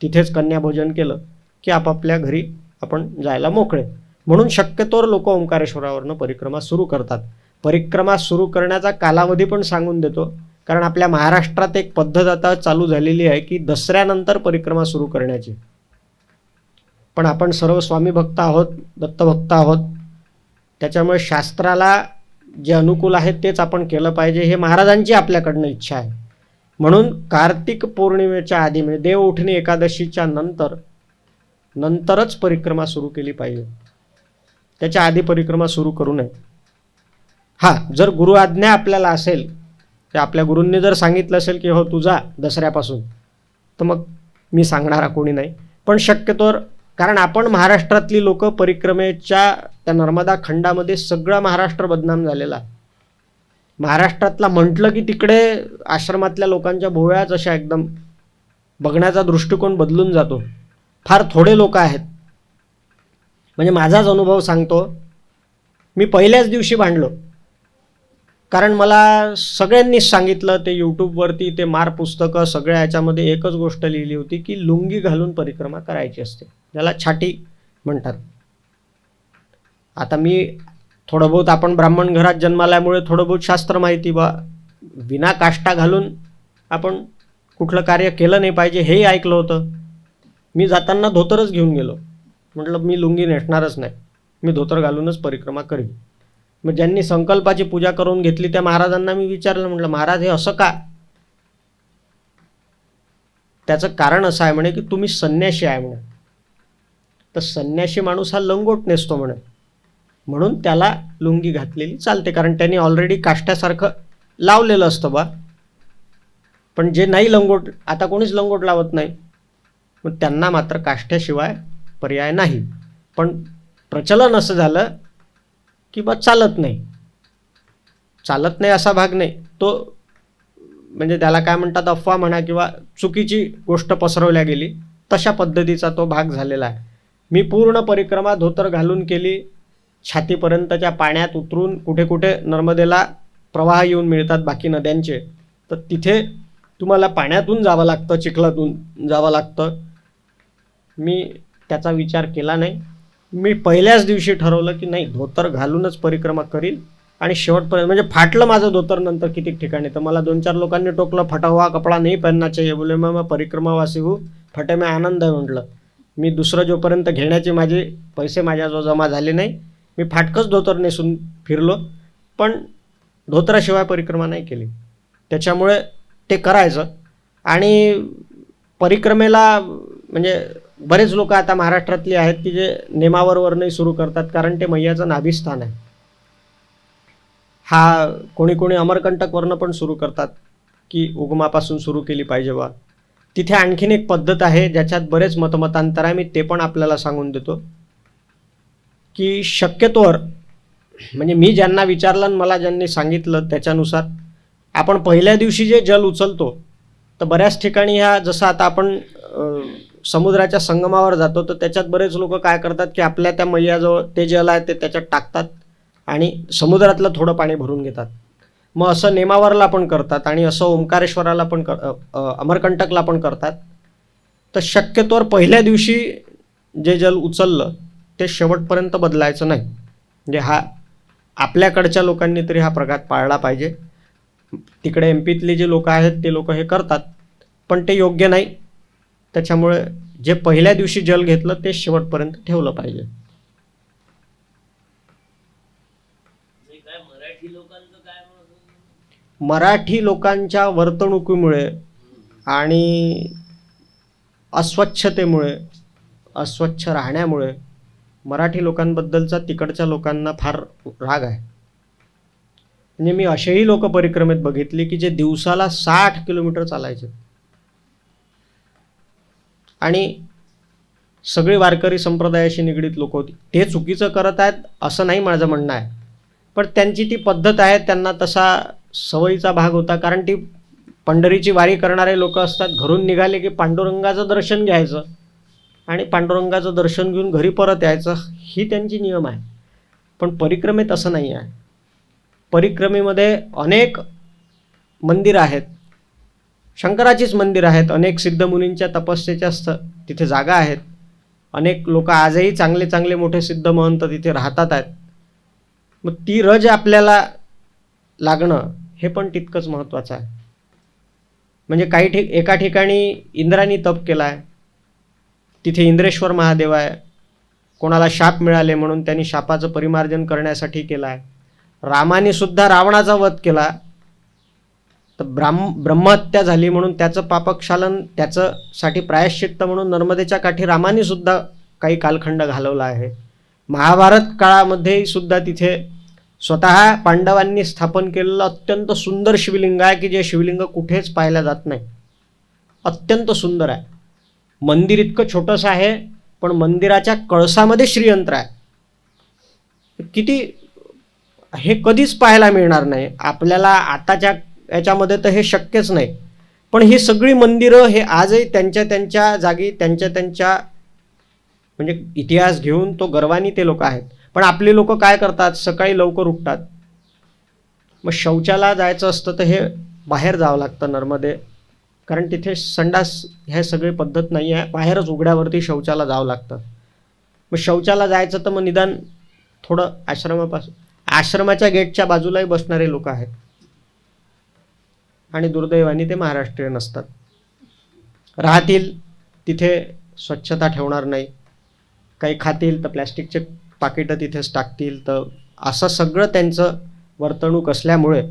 तिथेच कन्याभोजन केलं की आपापल्या घरी आपण जायला मोकळे. म्हणून शक्यतोवर लोक ओंकारेश्वरावरनं परिक्रमा सुरू करतात. परिक्रमा सुरू करण्याचा कालावधी पण सांगून देतो, कारण आपल्या महाराष्ट्रात एक पद्धत आता चालू झालेली आहे की दसऱ्यानंतर परिक्रमा सुरू करण्याची. पण आपण सर्व स्वामी भक्त आहोत, दत्तभक्त आहोत, त्याच्यामुळे शास्त्राला जे अनुकूल आहे तेच आपण केलं पाहिजे, हे महाराजांची आपल्याकडनं इच्छा आहे. म्हणून कार्तिक पौर्णिमेच्या आधी म्हणजे देव उठणी एकादशीच्या नंतरच परिक्रमा सुरू केली पाहिजे, त्याच्या आधी परिक्रमा सुरू करू नये. हां, जर गुरु आज्ञा आपल्याला असेल, तर आपल्या गुरूंनी जर सांगितलं असेल की हो तुझा दसऱ्यापासून, तर मग मी सांगणारा कोणी नाही. पण शक्यतोवर, कारण आपण महाराष्ट्रातली लोक परिक्रमेच्या त्या नर्मदा खंडामध्ये सगळा महाराष्ट्र बदनाम झालेला. महाराष्ट्रातला म्हटलं की तिकडे आश्रमातल्या लोकांच्या भोवयाच अशा एकदम बघण्याचा दृष्टिकोन बदलून जातो. फार थोडे लोक आहेत. म्हणजे माझाच अनुभव सांगतो, मी पहिल्याच दिवशी भांडलो, कारण मला सगळ्यांनीच सांगितलं, ते यूट्यूबवरती ते मार पुस्तकं सगळ्या याच्यामध्ये एकच गोष्ट लिहिली होती की लुंगी घालून परिक्रमा करायची असते, ज्याला छाटी म्हणतात. आता मी थोडं बहुत, आपण ब्राह्मण घरात जन्माल्यामुळे थोडं बहुत शास्त्र माहिती, बा विना काष्टा घालून आपण कुठलं कार्य केलं नाही पाहिजे हेही ऐकलं होतं. मी जाताना धोतरच घेऊन गेलो, म्हटलं मी लुंगी नेसणारच नाही, मी धोतर घालूनच परिक्रमा करीन. मग ज्यांनी संकल्पाची पूजा करून घेतली त्या महाराजांना मी विचारलं, म्हटलं महाराज हे असं का? त्याचं कारण असं आहे म्हणे की तुम्ही संन्याशी आहे म्हणे, तर संन्याशी माणूस हा लंगोट नेसतो म्हणे, म्हणून त्याला लुंगी घातलेली चालते, कारण त्यांनी ऑलरेडी काष्ट्यासारखं लावलेलं असतं बा. पण जे नाही लंगोट, आता कोणीच लंगोट लावत नाही, मग त्यांना मात्र काष्ट्याशिवाय पर्याय नाही. पण प्रचलन असं झालं की बा चालत नाही असा भाग नाही तो, म्हणजे त्याला काय म्हणतात, अफवा म्हणा किंवा चुकीची गोष्ट पसरवल्या गेली, तशा पद्धतीचा तो भाग झालेला आहे. मी पूर्ण परिक्रमा धोतर घालून केली, छातीपर्यंतच्या पाण्यात उतरून, कुठे कुठे नर्मदेला प्रवाह येऊन मिळतात बाकी नद्यांचे, तर तिथे तुम्हाला पाण्यातून जावं लागतं, चिखलातून जावं लागतं. मी त्याचा विचार केला नाही. मी पहिल्याच दिवशी ठरवलं की नाही, धोतर घालूनच परिक्रमा करील, आणि शेवटपर्यंत, म्हणजे फाटलं माझं धोतर नंतर किती ठिकाणी, तर मला 2-4 लोकांनी टोकलं, फटा हुआ कपडा नहीं पहनना चाहिए, बोले मैं परिक्रमावासी हूँ, फटे में आनंद आहे म्हटलं. मी दुसरं जोपर्यंत घेण्याचे माझे पैसे माझ्याजवळ जमा झाले नाही, मी फाटकंच धोतर नेसून फिरलो, पण धोतराशिवाय परिक्रमा नाही केली. त्याच्यामुळे ते करायचं. आणि परिक्रमेला म्हणजे बरेच लोक आता महाराष्ट्रातली आहेत की जे नेमावरवरनंही सुरू करतात, कारण ते मैयाचं नाभिस्थान आहे. हा कोणी अमरकंटकवरनं पण सुरू करतात की उगमापासून सुरू केली पाहिजे बा. तिथे आणखीन एक पद्धत आहे ज्याच्यात बरेच मतमतांतर आहे, मी ते पण आपल्याला सांगून देतो की शक्यतोवर, म्हणजे मी ज्यांना विचारलं आणि मला ज्यांनी सांगितलं त्याच्यानुसार, आपण पहिल्या दिवशी जे जल उचलतो तर बऱ्याच ठिकाणी ह्या, जसं आता आपण समुद्राच्या संगमावर जातो तर त्याच्यात बरेच लोक काय करतात की आपल्या त्या मैयाजवळ ते जल आहे ते त्याच्यात टाकतात आणि समुद्रातलं थोडं पाणी भरून घेतात. मग असं नेमावरला पण करतात आणि असं ओंकारेश्वराला पण अमरकंटकला पण करतात. तर शक्यतोवर पहिल्या दिवशी जे जल उचललं ते शेवटपर्यंत बदलायचं नाही. म्हणजे हा आपल्याकडच्या लोकांनी तरी हा प्रघात पाळला पाहिजे. तिकडे एमपीतले जे लोक आहेत ते लोक हे करतात, पण ते योग्य नाही. त्याच्यामुळे जे पहिल्या दिवशी जल घेतलं ते शेवटपर्यंत ठेवलं पाहिजे. मराठी लोकांच्या वर्तणुकीमुळे आणि अस्वच्छतेमुळे, अस्वच्छ राहण्यामुळे मराठी लोकांबद्दलचा तिकडच्या लोकांना फार राग आहे. म्हणजे मी असेही लोक परिक्रमेत बघितले की जे दिवसाला 60 किलोमीटर चालायचे आणि सगळी वारकरी संप्रदायाशी निगडीत लोक होती. ते चुकीचं करत आहेत असं नाही माझं म्हणणं आहे, पण त्यांची ती पद्धत आहे, त्यांना तसा सवयीचा भाग होता. कारण ती पंढरीची वारी करणारे लोक असतात, घरून निघाले की पांडुरंगाचं दर्शन घ्यायचं आणि पांडुरंगाचं दर्शन घेऊन घरी परत यायचं, ही त्यांची नियम आहे. पण परिक्रमेत असं नाही आहे. परिक्रमेमध्ये अनेक मंदिर आहेत, शंकराचीच मंदिर आहेत, अनेक सिद्धमुनींच्या तपस्येच्या तिथे जागा आहेत, अनेक लोक आजही चांगले चांगले मोठे सिद्ध महंत तिथे राहतात आहेत. मग ती रज आपल्याला लागणं हे पण तितकंच महत्त्वाचं आहे. म्हणजे एका ठिकाणी इंद्रानी तप केला आहे, तिथे इंद्रेश्वर महादेव आहे. कोणाला शाप मिळाले म्हणून त्यांनी शापाचं परिमार्जन करण्यासाठी केला आहे. रामाने सुद्धा रावणाचा वध केला, तर ब्रह्महत्या झाली म्हणून त्याचं पापक्षालन, त्याच्यासाठी प्रायश्चित्त म्हणून नर्मदेच्या काठी रामाने सुद्धा काही कालखंड घालवला आहे. महाभारत काळामध्ये सुद्धा तिथे स्वतः पांडवांनी स्थापन केलेलं अत्यंत सुंदर शिवलिंग आहे की जे शिवलिंग कुठेच पाहिलं जात नाही. अत्यंत सुंदर आहे. मंदिर इतकं छोटंसं आहे, पण मंदिराच्या कळसामध्ये श्रीयंत्र आहे. किती, हे कधीच पाहायला मिळणार नाही आपल्याला आताच्या याच्यामध्ये, तर हे शक्यच नाही. पण ही सगळी मंदिरं हे आजही त्यांच्या त्यांच्या जागी त्यांच्या म्हणजे इतिहास घेऊन तो गर्वानी ते लोक आहेत. पण आपले लोक काय करतात, सकाळी लवकर उठतात, मग शौचाला जायचं असतं तर हे बाहेर जावं लागतं नर्मदे, कारण तिथे संडास हे सगळी पद्धत नाही आहे, बाहेरच उघड्यावरती शौचाला जावं लागतं. मग शौचाला जायचं तर मग निदान थोडं आश्रमाच्या गेटच्या बाजूलाही बसणारे लोक आहेत आणि दुर्दैवाने ते महाराष्ट्रीयन असतात. राहतील तिथे स्वच्छता ठेवणार नाही, काही खातील तर प्लॅस्टिकचे पाकिटं तिथेच टाकतील, तर असं सगळं त्यांचं वर्तणूक असल्यामुळे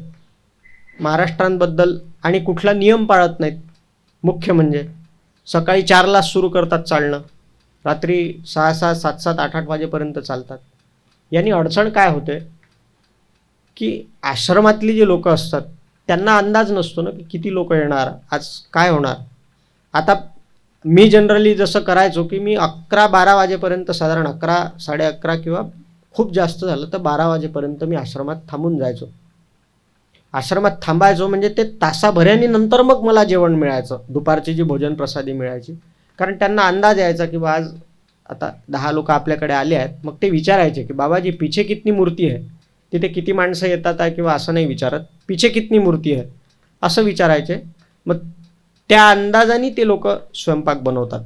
महाराष्ट्रांबद्दल आणि कुठला नियम पाळत नाहीत. मुख्य म्हणजे सकाळी 4ला सुरू करतात चालणं, रात्री 6, 7, 8 वाजेपर्यंत चालतात. यांनी अडचण काय होते की आश्रमातली जी लोक असतात त्यांना अंदाज नसतो ना की किती लोक येणार, आज काय होणार. आता मी जनरली जसं करायचो की मी 11-12 वाजेपर्यंत, साधारण 11, 11:30 किंवा खूप जास्त झालं तर 12 वाजेपर्यंत मी आश्रमात थांबून जायचो. आश्रमात थांबायचो म्हणजे ते तासाभराने नंतर मग मला जेवण मिळायचं, दुपारची जी भोजन प्रसादी मिळायची. कारण त्यांना अंदाज यायचा की आज आता 10 लोक आपल्याकडे आले आहेत. मग ते विचारायचे की बाबाजी पीछे कितनी मूर्ती आहे, तिथे किती माणसं येतात आहे, किंवा असं नाही विचारत, पीछे कितनी मूर्ती आहे असं विचारायचे. मग त्या अंदाजाने ते लोक स्वयंपाक बनवतात.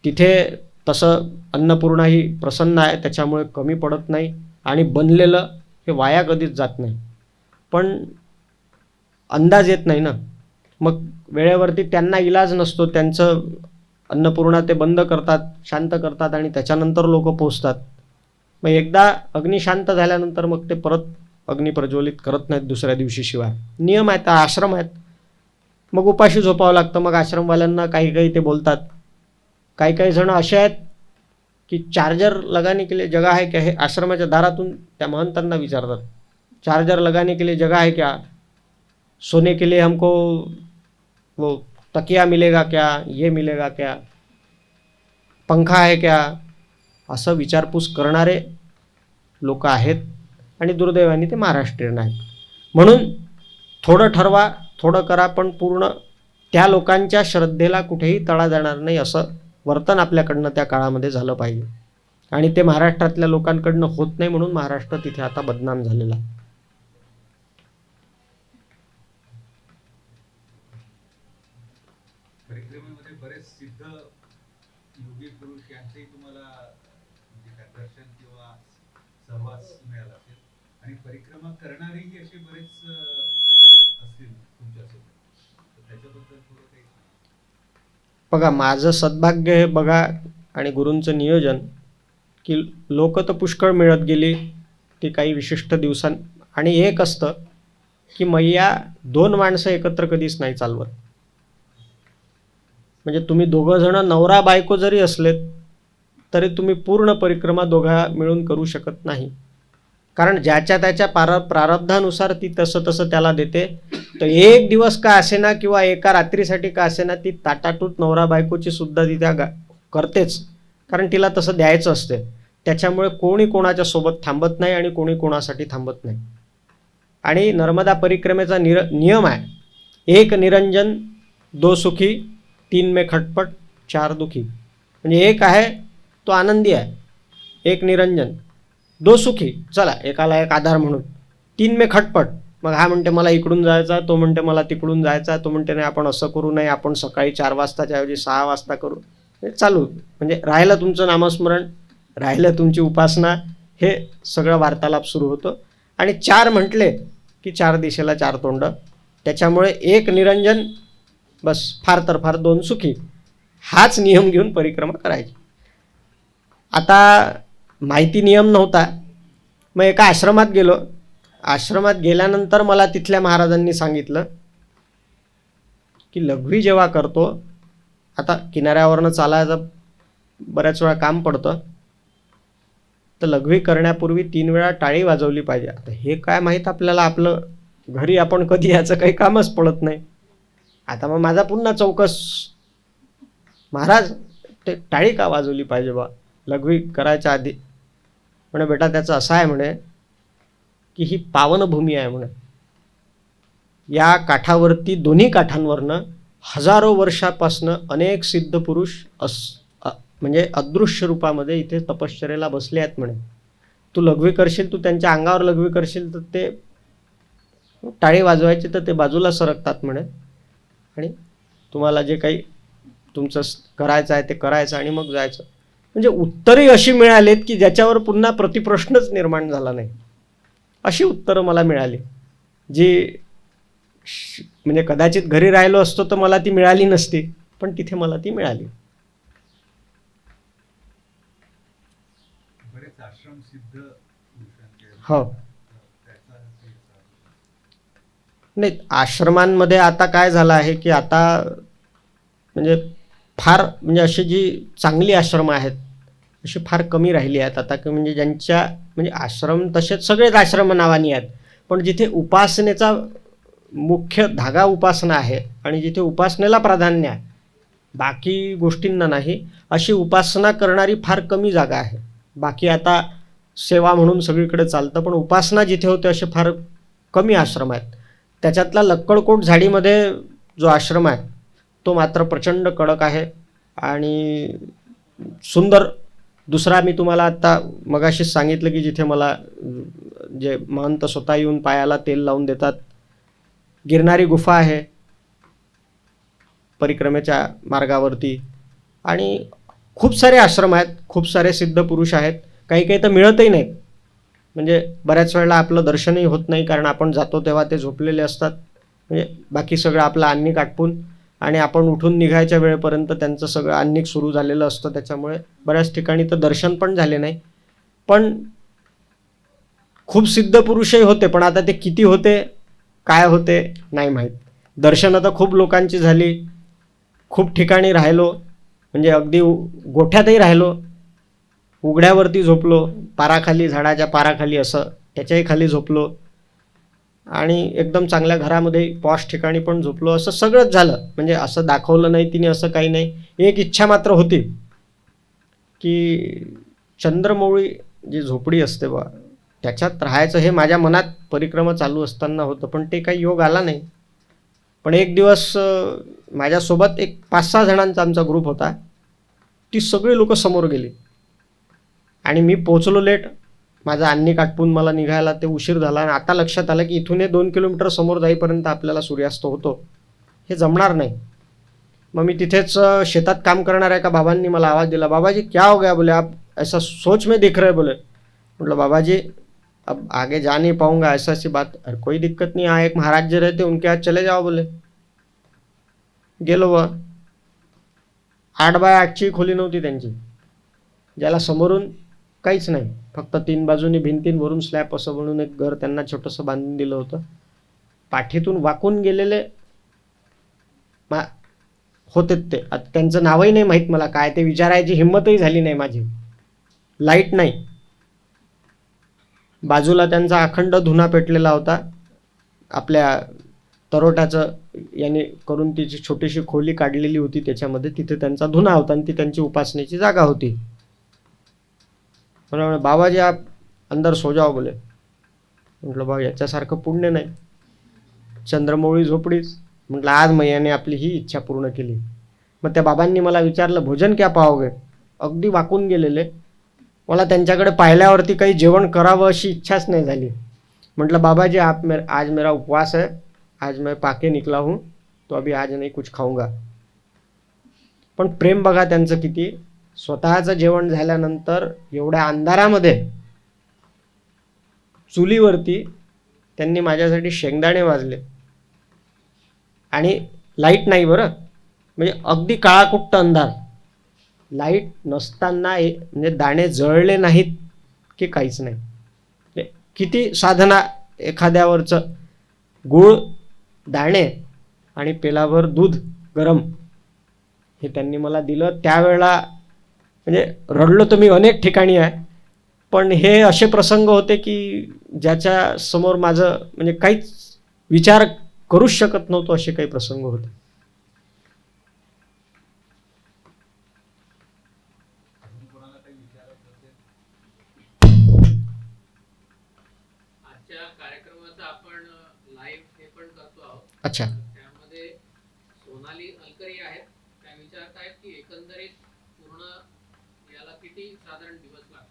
तिथे तसं अन्नपूर्णा ही प्रसन्न आहे, त्याच्यामुळे कमी पडत नाही आणि बनलेलं हे वाया कधीच जात नाही. पण अंदाज येत नाही ना, मग वेळेवरती त्यांना इलाज नसतो, त्यांचं अन्नपूर्णा ते बंद करतात, शांत करतात आणि त्याच्यानंतर लोक पोचतात. मग एकदा अग्नी शांत झाल्यानंतर मग ते परत अग्नी प्रज्वलित करत नाहीत दुसऱ्या दिवशी शिवाय. नियम आहेत, आश्रम आहेत. मग उपाशी झोपावं लागतं. मग आश्रमवाल्यांना काही ते बोलतात. काही जण असे आहेत की चार्जर लगाने के लिए जगह है क्या, हे आश्रमाच्या दारातून त्या महंतांना विचारतात, चार्जर लगाने के लिए जगह है क्या, सोने के लिए हमको वो तकिया मिलेगा क्या, ये मिलेगा क्या, पंखा है क्या, असं विचारपूस करणारे लोक आहेत आणि दुर्दैवाने ते महाराष्ट्रीयन आहेत. म्हणून थोडं ठरवा, थोडं करा, पण पूर्ण त्या लोकांच्या श्रद्धेला कुठेही तडा जाणार नाही असं वर्तन आपल्याकडनं त्या काळामध्ये झालं पाहिजे. आणि ते महाराष्ट्रातल्या लोकांकडनं होत नाही, म्हणून महाराष्ट्र तिथे आता बदनाम झालेला आहे. परिक्रमेमध्ये बरेच सिद्ध योगी पुरुष यांचेही तुम्हाला दर्शन किंवा सहवास मिळाला असेल, आणि परिक्रमा करणारेही असे बरेच असतील तुमच्यासोबत, तर त्याच्याबद्दल थोडं काही बघा, माझं सद्भाग्य हे बघा आणि गुरूंचं नियोजन की लोक तर पुष्कळ मिळत गेली ती काही विशिष्ट दिवसां. आणि एक असतं की मैया 2 माणसं एकत्र कधीच नाही चालवत. म्हणजे तुम्ही दोघं जण नवरा बायको जरी असलेत तरी तुम्ही पूर्ण परिक्रमा दोघा मिळून करू शकत नाही. कारण ज्याच्या त्याच्या प्रारब्धानुसार ती तसं तसं त्याला देते. तर एक दिवस का असेना किंवा एका रात्रीसाठी का असेना ती ताटातूट नवरा बायकोची सुद्धा ती त्या करतेच, कारण तिला तसं द्यायचं असते. त्याच्यामुळे कोणी कोणाच्या सोबत थांबत नाही आणि कोणी कोणासाठी थांबत नाही. आणि नर्मदा परिक्रमेचा नियम आहे, एक निरंजन दो सुखी तीन में खटपट चार दुखी. म्हणजे एक आहे तो आनंदी आहे, एक निरंजन, दो सुखी चला एकाला एक आधार म्हणून, तीन में खटपट मग हा म्हणते मला इकडून जायचा, तो म्हणते मला तिकडून जायचा, तो म्हणते नाही आपण असं करू नये, आपण सकाळी 4 वाजताच्या ऐवजी 6 वाजता करू. हे चालू म्हणजे राहिलं तुमचं नामस्मरण, राहिलं तुमची उपासना, हे सगळं वार्तालाप सुरू होतं. आणि 4 म्हटले की 4 दिशेला 4 तोंड. त्याच्यामुळे एक निरंजन बस, फार तर फार 2 सुखी, हाच नियम घेऊन परिक्रमा करायची. आता माहिती नियम नव्हता, मग एका आश्रमात गेलो. आश्रमात गेल्यानंतर मला तिथल्या महाराजांनी सांगितलं की लघवी जेव्हा करतो, आता किनाऱ्यावरनं चालायचं बऱ्याच वेळा काम पडतं, तर लघवी करण्यापूर्वी 3 वेळा टाळी वाजवली पाहिजे. आता हे काय माहीत आपल्याला, आपलं घरी आपण कधी याचं काही कामच पडत नाही. आता मग माझा पुन्हा चौकस, महाराज ते टाळी का वाजवली पाहिजे बा लघवी करायच्या आधी? म्हणे बेटा त्याचं असं आहे म्हणे की ही पावनभूमी आहे म्हणे. या काठावरती, दोन्ही काठांवरनं हजारो वर्षापासनं अनेक सिद्ध पुरुष म्हणजे अदृश्य रूपामध्ये इथे तपश्चर्याला बसले आहेत म्हणे. तू लघवी करशील, तू त्यांच्या अंगावर लघवी करशील तर ते टाळी वाजवायची तर ते बाजूला सरकतात म्हणे, आणि तुम्हाला जे काही तुमचं करायचं आहे ते करायचं आणि मग जायचं. म्हणजे उत्तरही अशी मिळालीत की ज्याच्यावर पुन्हा प्रतिप्रश्नच निर्माण झाला नाही. अशी उत्तरं मला मिळाली जी म्हणजे कदाचित घरी राहिलो असतो तर मला ती मिळाली नसती, पण तिथे मला ती मिळाली. बरेच आश्रम सिद्ध पुरुषांचे हो. त्याचा काही असा नाही, आश्रमांमध्ये आता काय झालं आहे की आता म्हणजे फार म्हणजे अशी जी चांगली आश्रमं आहेत अशी फार कमी राहिली आहेत आता. की म्हणजे ज्यांच्या म्हणजे आश्रम तसेच सगळेच आश्रम नावानी आहेत, पण जिथे उपासनेचा मुख्य धागा उपासना आहे आणि जिथे उपासनेला प्राधान्य आहे, बाकी गोष्टींना नाही, अशी उपासना करणारी फार कमी जागा आहे. बाकी आता सेवा म्हणून सगळीकडे चालतं, पण उपासना जिथे होते असे फार कमी आश्रम आहेत. त्याच्यातला लक्कडकोट झाडीमध्ये जो आश्रम आहे तो मात्र प्रचंड कडक आहे आणि सुंदर. दुसरा मी तुम्हाला आत्ता मगाशीच सांगितलं की जिथे मला जे महंत स्वतः येऊन पायाला तेल लावून देतात. गिरणारी गुफा आहे परिक्रमेच्या मार्गावरती, आणि खूप सारे आश्रम आहेत, खूप सारे सिद्ध पुरुष आहेत. काही काही तर मिळतही नाहीत. म्हणजे बऱ्याच वेळेला आपलं दर्शनही होत नाही, कारण आपण जातो तेव्हा ते झोपलेले असतात. म्हणजे बाकी सगळं आपलं अन्निक आटपून आणि आपण उठून निघायच्या वेळेपर्यंत त्यांचं सगळं अन्निक सुरू झालेलं असतं. त्याच्यामुळे बऱ्याच ठिकाणी तर दर्शन पण झाले नाही. पण खूप सिद्ध पुरुषही होते, पण आता ते किती होते काय होते नाही माहीत. दर्शनं तर खूप लोकांची झाली, खूप ठिकाणी राहिलो, म्हणजे अगदी गोठ्यातही राहिलो, उघड्यावरती झोपलो, पाराखाली, झाडाच्या पाराखाली असं त्याच्याही खाली झोपलो, आणि एकदम चांगल्या घरामध्ये पॉश ठिकाणी पण झोपलो. असं सगळंच झालं. म्हणजे असं दाखवलं नाही तिने असं काही नाही. एक इच्छा मात्र होती की चंद्रमौळी जी झोपडी असते बा त्याच्यात राहायचं, हे माझ्या मनात परिक्रमा चालू असताना होतं, पण ते काही योग आला नाही. पण एक दिवस माझ्यासोबत एक 5-6 जणांचा आमचा ग्रुप होता. ती सगळी लोक समोर गेली आणि मी पोचलो लेट. माझं अन्निक आटपून मला निघायला ते उशीर झाला, आणि आता लक्षात आलं की इथून 2 किलोमीटर समोर जाईपर्यंत आपल्याला सूर्यास्त होतो, हे जमणार नाही. मग मी तिथेच शेतात काम करणाऱ्या एका बाबांनी मला आवाज दिला, बाबाजी क्या हो गया? बोले आप ऐसा सोच में दिख रहे. बोले. म्हटलं बाबाजी अब आगे जा नहीं पाऊंगा, ऐसा सी बात. अरे कोई दिक्कत नहीं, यहाँ एक महाराज जी रहते उनके हाथ चले जाओ. बोले. गेलो व 8x8ची खोली नव्हती त्यांची, ज्याला समोरून काहीच नाही, फक्त 3 बाजूनी भिंतींवरून स्लॅब असं म्हणून एक घर त्यांना छोटंसं बांधून दिलं होतं. पाठीतून वाकून गेलेले होते ते. आता त्यांचं नावही नाही माहीत मला काय, ते विचारायची हिंमतही झाली नाही माझी. लाईट नाही, बाजूला त्यांचा अखंड धुना पेटलेला होता. आपल्या तरोट्याचं याने करून तिची छोटीशी खोली काढलेली होती त्याच्यामध्ये, तिथे त्यांचा धुना होता आणि ती त्यांची उपासनेची जागा होती. मला म्हणे बाबाजी आप अंदर सो जाओ बोले. म्हटलं बाबा याच्यासारखं पुण्य नाही, चंद्रमौळी झोपडीच. म्हटलं आज मैयाने आपली ही इच्छा पूर्ण केली. मग त्या बाबांनी मला विचारलं भोजन क्या पाओगे. अगदी वाकून गेलेले. मला त्यांच्याकडे पाहिल्यावरती काही जेवण करावं अशी इच्छाच नाही झाली. म्हटलं बाबाजी आप आज मेरा उपवास है, आज मैं पाके निकला हूँ, तो अभी आज नहीं कुछ खाऊंगा. पण प्रेम बघा त्यांचं किती. स्वतःचं जेवण झाल्यानंतर एवढ्या अंधारामध्ये चुलीवरती त्यांनी माझ्यासाठी शेंगदाणे भाजले. आणि लाईट नाही बरं, म्हणजे अगदी काळाकुट्ट अंधार. लाईट नसताना म्हणजे दाणे जळले नाहीत की काहीच नाही. म्हणजे किती साधना. एखाद्यावरचं गूळ, दाणे आणि पेलाभर दूध गरम हे त्यांनी मला दिलं. त्यावेळेला म्हणजे रडलो तर मी अनेक ठिकाणी आहे, पण हे असे प्रसंग होते की ज्याच्या समोर माझं म्हणजे काहीच विचार करूच शकत नव्हतो, असे काही प्रसंग होते. अजून कोणाला काही विचारायचं असेल? आजच्या कार्यक्रमाचं आपण लाईव्ह हे पण करतो आहोत. अच्छा. त्यामध्ये सोनाली अलकरी आहेत. त्या विचारतायत की एकंदरीत पूर्ण याला किती साधारण दिवस लागतात.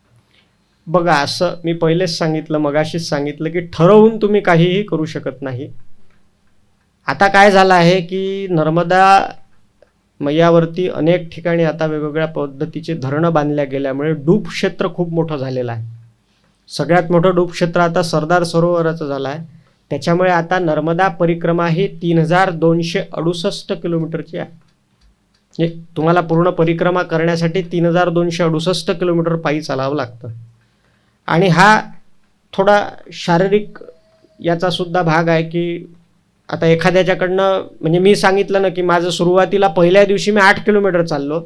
बघा असं मी पहिलेच सांगितलं, मगाशीच सांगितलं की ठरवून तुम्ही काहीही करू शकत नाही. आता काय झालं आहे की नर्मदा मैयावरती अनेक ठिकाणी आता वेगवेगळ्या पद्धतीचे धरणं बांधल्या गेल्यामुळे डूब क्षेत्र खूप मोठं झालेलं आहे. सगळ्यात मोठं डूब क्षेत्र आता सरदार सरोवराचं झालं आहे. त्याच्यामुळे आता नर्मदा परिक्रमा ही 3268 किलोमीटरची आहे. म्हणजे तुम्हाला पूर्ण परिक्रमा करण्यासाठी 3268 किलोमीटर पायी चालावं लागतं. आणि हा थोडा शारीरिक याचा सुद्धा भाग आहे की आता एखाद्याच्याकडनं म्हणजे मी सांगितलं ना की माझं सुरुवातीला पहिल्या दिवशी मी 8 किलोमीटर चाललो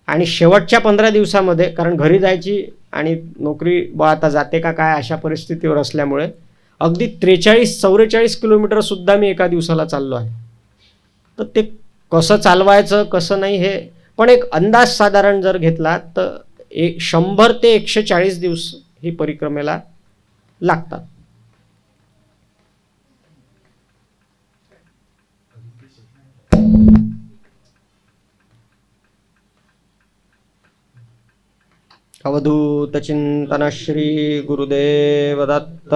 आणि शेवटच्या 15 दिवसामध्ये, कारण घरी जायची आणि नोकरी आता जाते का काय अशा परिस्थितीवर असल्यामुळे अगदी 43-44 किलोमीटरसुद्धा मी एका दिवसाला चाललो आहे. तर ते कसं चालवायचं कसं नाही हे पण एक अंदाज साधारण जर घेतला तर 100 ते 140 दिवस ही परिक्रमेला लागतात. अवधूत चिंतन श्री गुरुदेव दत्त.